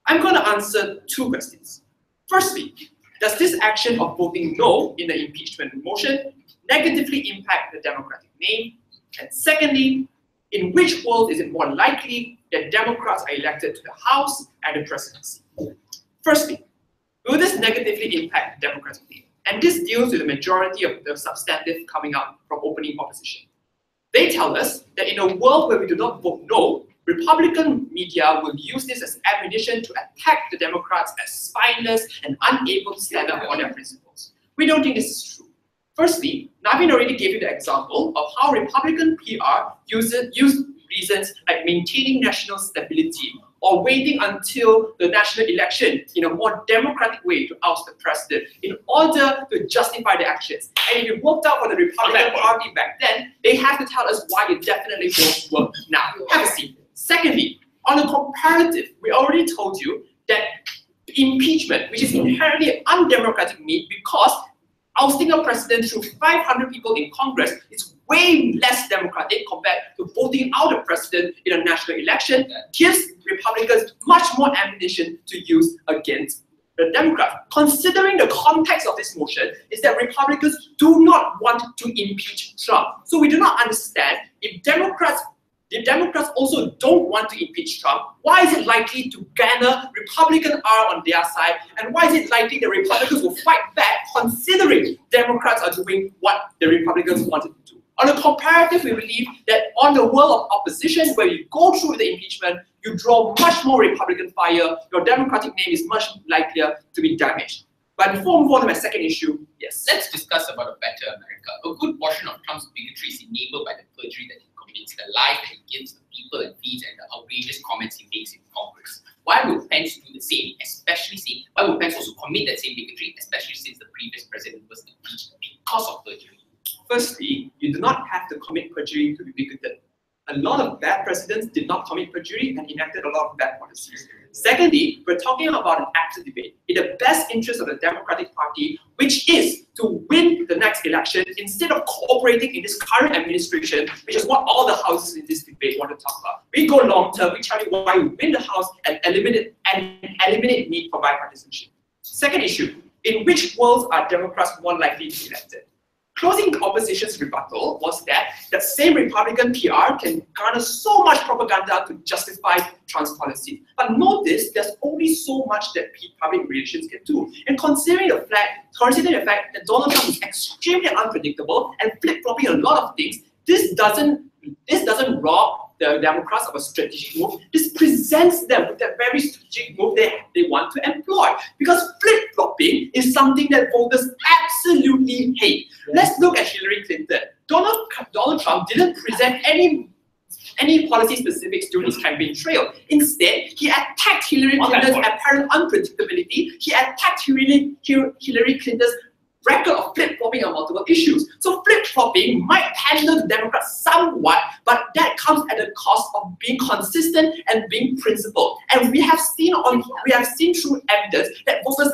I'm going to answer two questions. Firstly, does this action of voting no in the impeachment motion negatively impact the Democratic name? And secondly, in which world is it more likely that Democrats are elected to the House and the presidency? Firstly, will this negatively impact the Democratic name? And this deals with the majority of the substantive coming out from opening opposition. They tell us that in a world where we do not vote no, Republican media will use this as ammunition to attack the Democrats as spineless and unable to stand up for their principles. We don't think this is true. Firstly, Navin already gave you the example of how Republican PR used reasons like maintaining national stability or waiting until the national election in a more democratic way to oust the president in order to justify the actions. And if it worked out for the Republican Party back then, they have to tell us why it definitely won't work now. Have a seat. Secondly, on a comparative, we already told you that impeachment, which is inherently an undemocratic need because ousting a president through 500 people in Congress is way less democratic compared to voting out a president in a national election, gives Republicans much more ammunition to use against the Democrats, considering the context of this motion, is that Republicans do not want to impeach Trump. So we do not understand if the Democrats also don't want to impeach Trump, why is it likely to garner Republican R on their side, and why is it likely the Republicans will fight back considering Democrats are doing what the Republicans wanted to do? On a comparative, we believe that on the world of opposition, where you go through the impeachment, you draw much more Republican fire, your Democratic name is much likelier to be damaged. But before we move on to my second issue, yes. Let's discuss about a better America. A good portion of Trump's bigotry is enabled by the perjury that he commits, the lies that he gives the people and feeds, and the outrageous comments he makes in Congress. Why would Pence do the same, why would Pence also commit that same bigotry, especially since the previous president was impeached because of perjury? Firstly, you do not have to commit perjury to be bigoted. A lot of bad presidents did not commit perjury and enacted a lot of bad policies. Secondly, we're talking about an active debate in the best interest of the Democratic Party, which is to win the next election instead of cooperating in this current administration, which is what all the houses in this debate want to talk about. We go long term, we tell you why we win the House and eliminate need for bipartisanship. Second issue, in which worlds are Democrats more likely to be elected? Closing the opposition's rebuttal was that the same Republican PR can garner so much propaganda to justify Trump's policy. But notice, there's only so much that public relations can do. And considering the fact that Donald Trump is extremely unpredictable and flip-flopping a lot of things, this doesn't rob the Democrats of a strategic move. This presents them with that very strategic move they want to employ. Because flip-flopping is something that voters absolutely hate. Let's look at Hillary Clinton. Donald Trump didn't present any policy specifics during his campaign trail. Instead, he attacked Hillary Clinton's apparent unpredictability. He attacked Hillary Clinton's record of flip-flopping on multiple issues. So flip-flopping might pander to Democrats somewhat, but that comes at the cost of being consistent and being principled. And we have seen through evidence that voters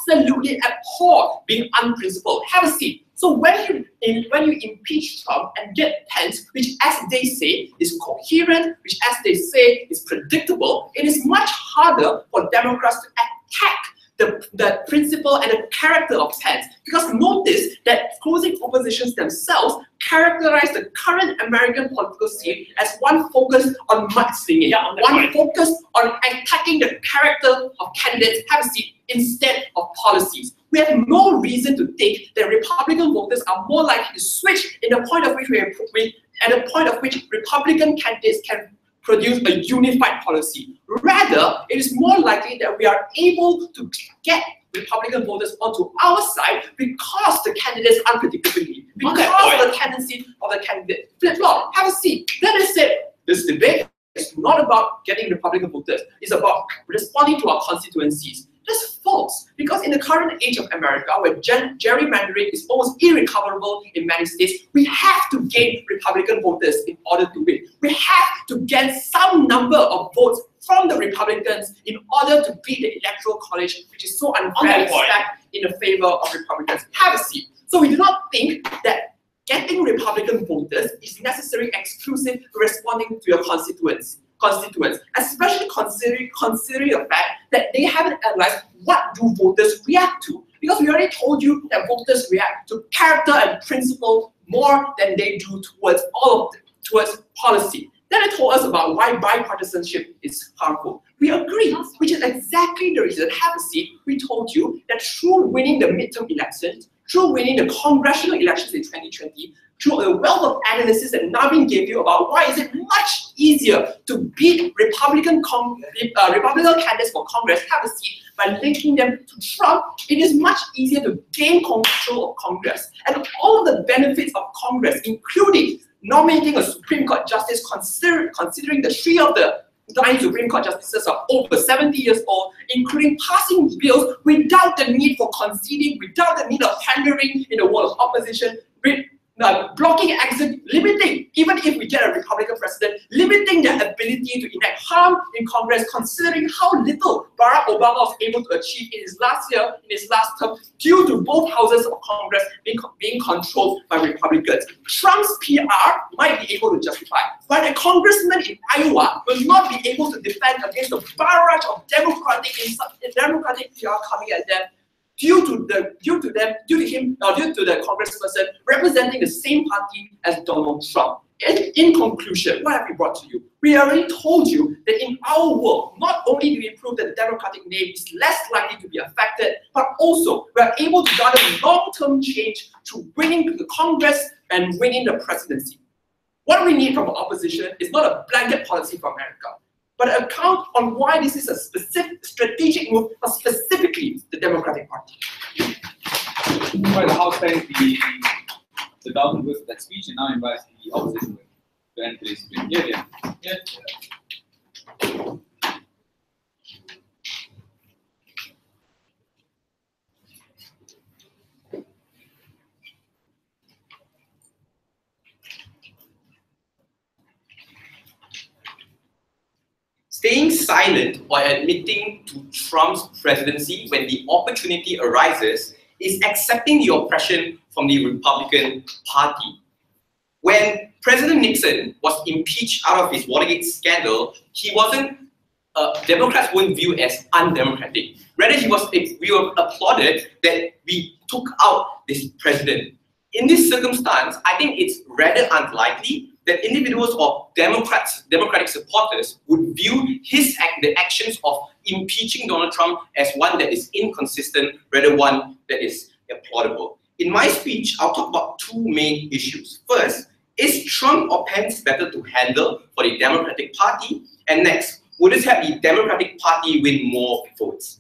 absolutely abhor being unprincipled. Have a seat. So when you impeach Trump and get Pence, which as they say is coherent, which as they say is predictable, it is much harder for Democrats to attack the principle and the character of Pence. Because notice that closing oppositions themselves characterize the current American political scene as one focused on mudslinging, one focused on attacking the character of candidates, have a seat, instead of policies. We have no reason to think that Republican voters are more likely to switch at the point of which Republican candidates can produce a unified policy. Rather, it is more likely that we are able to get Republican voters onto our side because the candidate's unpredictability, because of the tendency of the candidate flip-flop. Have a seat. That is it. This debate is not about getting Republican voters. It's about responding to our constituencies. That's false, because in the current age of America, where gerrymandering is almost irrecoverable in many states, we have to gain Republican voters in order to win. We have to get some number of votes from the Republicans in order to beat the Electoral College, which is so unfairly stacked in the favor of Republicans. Have a seat. So we do not think that getting Republican voters is necessarily exclusive to responding to your constituents, especially considering the fact that they haven't analyzed what do voters react to. Because we already told you that voters react to character and principle more than they do towards policy. Then they told us about why bipartisanship is harmful. We agree, which is exactly the reason. Have a seat. We told you that through winning the midterm elections, through winning the congressional elections in 2020, through a wealth of analysis that Navin gave you about why is it much easier to beat Republican candidates for Congress, have a seat, by linking them to Trump, it is much easier to gain control of Congress. And all of the benefits of Congress, including nominating a Supreme Court justice, considering the 3 of the 9 Supreme Court justices are over 70 years old, including passing bills without the need for conceding, without the need of pandering in the world of opposition, blocking exit, limiting, even if we get a Republican president, limiting their ability to enact harm in Congress, considering how little Barack Obama was able to achieve in his last year, in his last term, due to both houses of Congress being controlled by Republicans. Trump's PR might be able to justify, but a congressman in Iowa will not be able to defend against the barrage of Democratic PR coming at them due to the congressperson representing the same party as Donald Trump. In conclusion, what have we brought to you? We already told you that in our world, not only do we prove that the Democratic name is less likely to be affected, but also we are able to garner long-term change through winning the Congress and winning the presidency. What we need from our opposition is not a blanket policy for America, but an account on why this is a specific strategic move for specifically the Democratic Party. Well, the House thanks the government with that speech and now invites the opposition to end today's debate. Yeah. Staying silent or admitting to Trump's presidency when the opportunity arises is accepting the oppression from the Republican Party. When President Nixon was impeached out of his Watergate scandal, he wasn't, Democrats weren't viewed as undemocratic. Rather, we were applauded that we took out this president. In this circumstance, I think it's rather unlikely that individuals or Democratic supporters would view the actions of impeaching Donald Trump as one that is inconsistent, rather one that is applaudable. In my speech, I'll talk about two main issues. First, is Trump or Pence better to handle for the Democratic Party? And next, would this have the Democratic Party win more votes?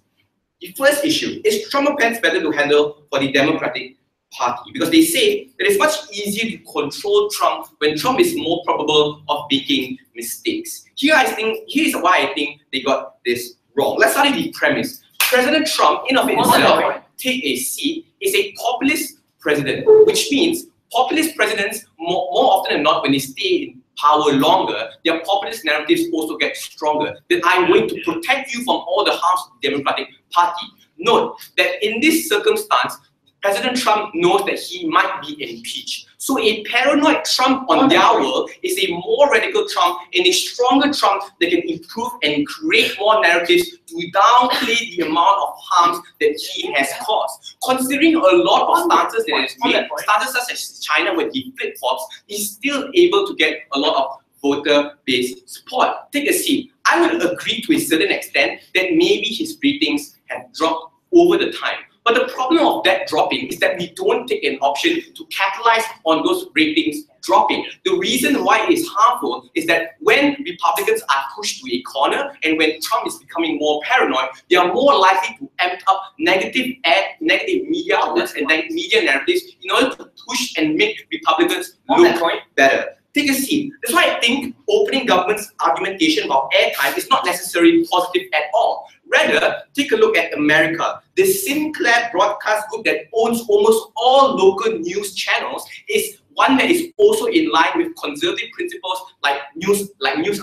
The first issue, is Trump or Pence better to handle for the Democratic Party? Because they say that it's much easier to control Trump when Trump is more probable of making mistakes. Here's why I think they got this wrong. Let's start with the premise. President Trump, in of himself, take a seat, is a populist president, which means populist presidents, more often than not, when they stay in power longer, their populist narratives also get stronger. That I'm going to protect you from all the harms of the Democratic Party. Note that in this circumstance, President Trump knows that he might be impeached. So a paranoid Trump on their world is a more radical Trump and a stronger Trump that can improve and create more narratives to downplay the amount of harms that he has caused. Considering a lot of stances that he has made, stances such as China where he flip-flops, he's still able to get a lot of voter-based support. Take a seat. I would agree to a certain extent that maybe his ratings have dropped over the time. But the problem of that dropping is that we don't take an option to capitalize on those ratings dropping. The reason why it is harmful is that when Republicans are pushed to a corner and when Trump is becoming more paranoid, they are more likely to amp up negative media outlets and media narratives in order to push and make Republicans look better. Take a seat. That's why I think opening government's argumentation about airtime is not necessarily positive at all. Rather, take a look at America. The Sinclair broadcast group that owns almost all local news channels is one that is also in line with conservative principles like news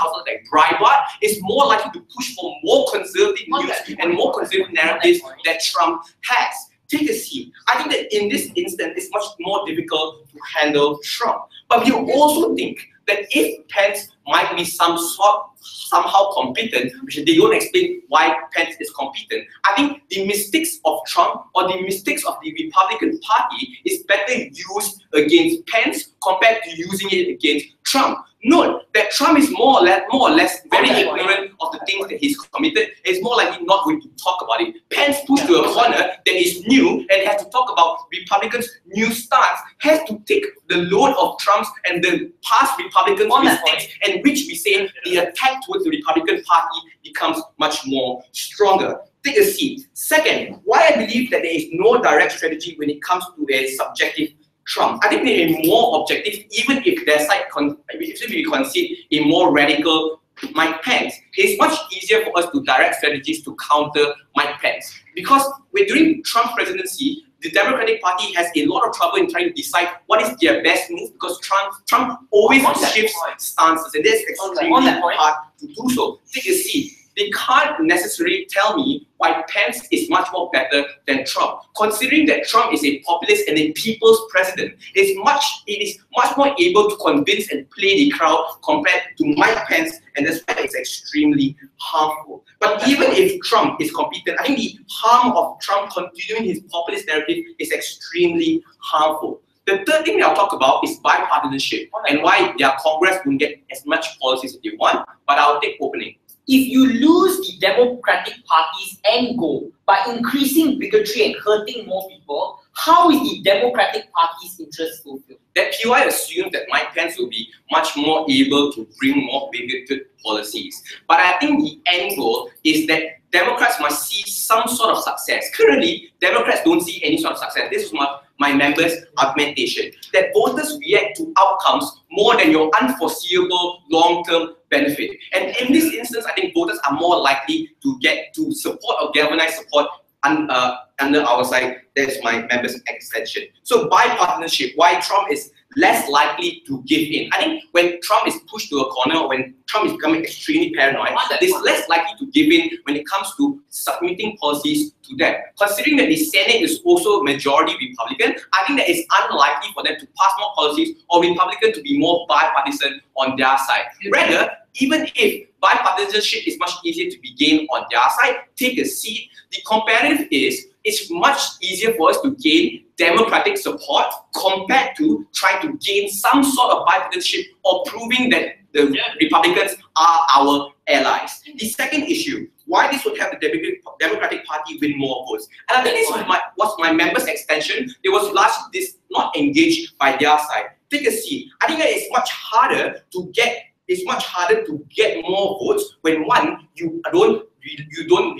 outlets like Breitbart, is more likely to push for more conservative news and more conservative narratives that Trump has. Take a seat. I think that in this instance, it's much more difficult to handle Trump. But we also think that if Pence might be somehow competent, which they don't explain why Pence is competent, I think the mistakes of Trump or the mistakes of the Republican Party is better used against Pence compared to using it against Trump. Note that Trump is more or less very ignorant of the things that he's committed. It's more likely not going to talk about it. Pence pushed to a corner that is new and has to talk about Republicans' new stance, has to take the load of Trump's and the past Republicans' mistakes, and which we say the attack towards the Republican Party becomes much more stronger. Take a seat. Second, why I believe that there is no direct strategy when it comes to a subjective Trump. I think they are more objective, even if their side, if we concede a more radical Mike Pence. It's much easier for us to direct strategies to counter Mike Pence. Because during Trump's presidency, the Democratic Party has a lot of trouble in trying to decide what is their best move, because Trump always shifts stances, and that's extremely hard to do so. Take a seat. They can't necessarily tell me why Pence is much more better than Trump. Considering that Trump is a populist and a people's president, it is much more able to convince and play the crowd compared to Mike Pence, and that's why it's extremely harmful. But even if Trump is competent, I think the harm of Trump continuing his populist narrative is extremely harmful. The third thing that I'll talk about is bipartisanship and why their Congress won't get as much policies as they want, but I'll take opening. If you lose the Democratic Party's end goal by increasing bigotry and hurting more people, how is the Democratic Party's interest fulfilled? That PY assumes that Mike Pence will be much more able to bring more bigoted policies. But I think the end goal is that Democrats must see some sort of success. Currently, Democrats don't see any sort of success. This is my members' argumentation, that voters react to outcomes more than your unforeseeable long-term benefit. And in this instance, I think voters are more likely to get to support or galvanize support under our side. That's my members' extension. So bipartisanship, why Trump is less likely to give in. I think when Trump is pushed to a corner, or when Trump is becoming extremely paranoid, he's less likely to give in when it comes to submitting policies to them. Considering that the Senate is also majority Republican, I think that it's unlikely for them to pass more policies or Republican to be more bipartisan on their side. Rather, even if bipartisanship is much easier to be gained on their side, take a seat. The comparative is, it's much easier for us to gain Democratic support compared to trying to gain some sort of bipartisanship or proving that the Republicans are our allies. The second issue, why this would have the Democratic Party win more votes. And I think this was my members' extension. They was largely not engaged by their side. Take a seat. I think that it's much harder to get more votes when one, you don't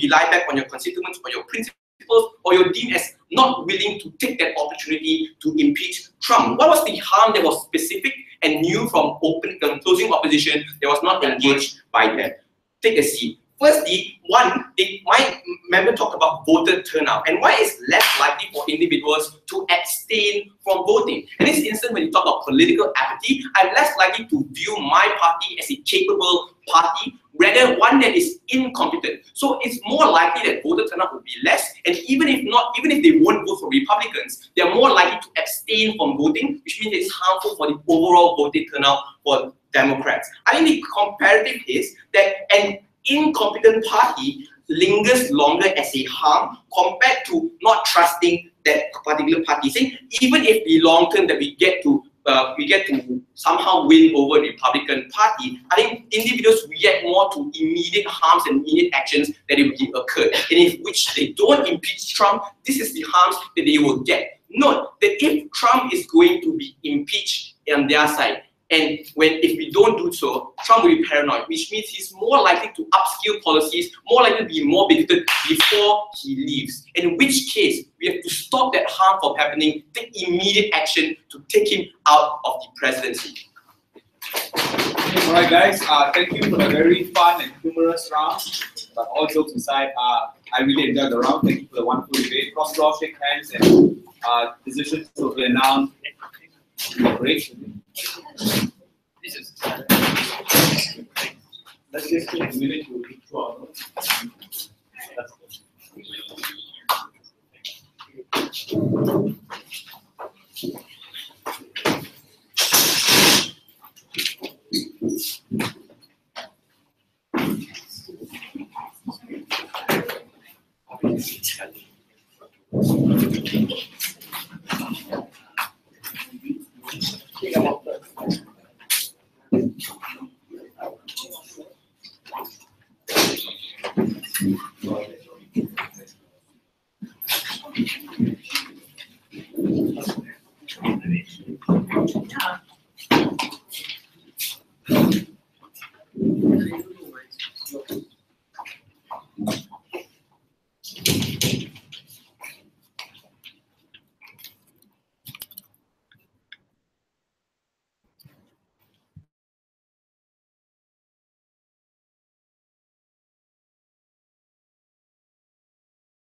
rely back on your constituents or your principles, or you're deemed as not willing to take that opportunity to impeach Trump. What was the harm that was specific and new from closing opposition that was not engaged by them? Take a seat. Firstly, my member talked about voter turnout and why it's less likely for individuals to abstain from voting. In this instance, when you talk about political apathy, I'm less likely to view my party as a capable party, rather one that is incompetent. So it's more likely that voter turnout will be less, and even if they won't vote for Republicans, they're more likely to abstain from voting, which means it's harmful for the overall voting turnout for Democrats. I think the comparative is that an incompetent party lingers longer as a harm compared to not trusting that particular party. Saying even if the long term that we get to somehow win over the Republican Party, I think individuals react more to immediate harms and immediate actions that will occur. And if which they don't impeach Trump, this is the harms that they will get. Note that if Trump is going to be impeached on their side, and if we don't do so, Trump will be paranoid, which means he's more likely to upskill policies, more likely to be more bigoted before he leaves. In which case, we have to stop that harm from happening, take immediate action to take him out of the presidency. Alright guys, thank you for the very fun and humorous round. But all jokes aside, I really enjoyed the round. Thank you for the wonderful debate. Cross draw, shake hands, and decisions will be announced. Break. This is Let's just take a minute to withdraw.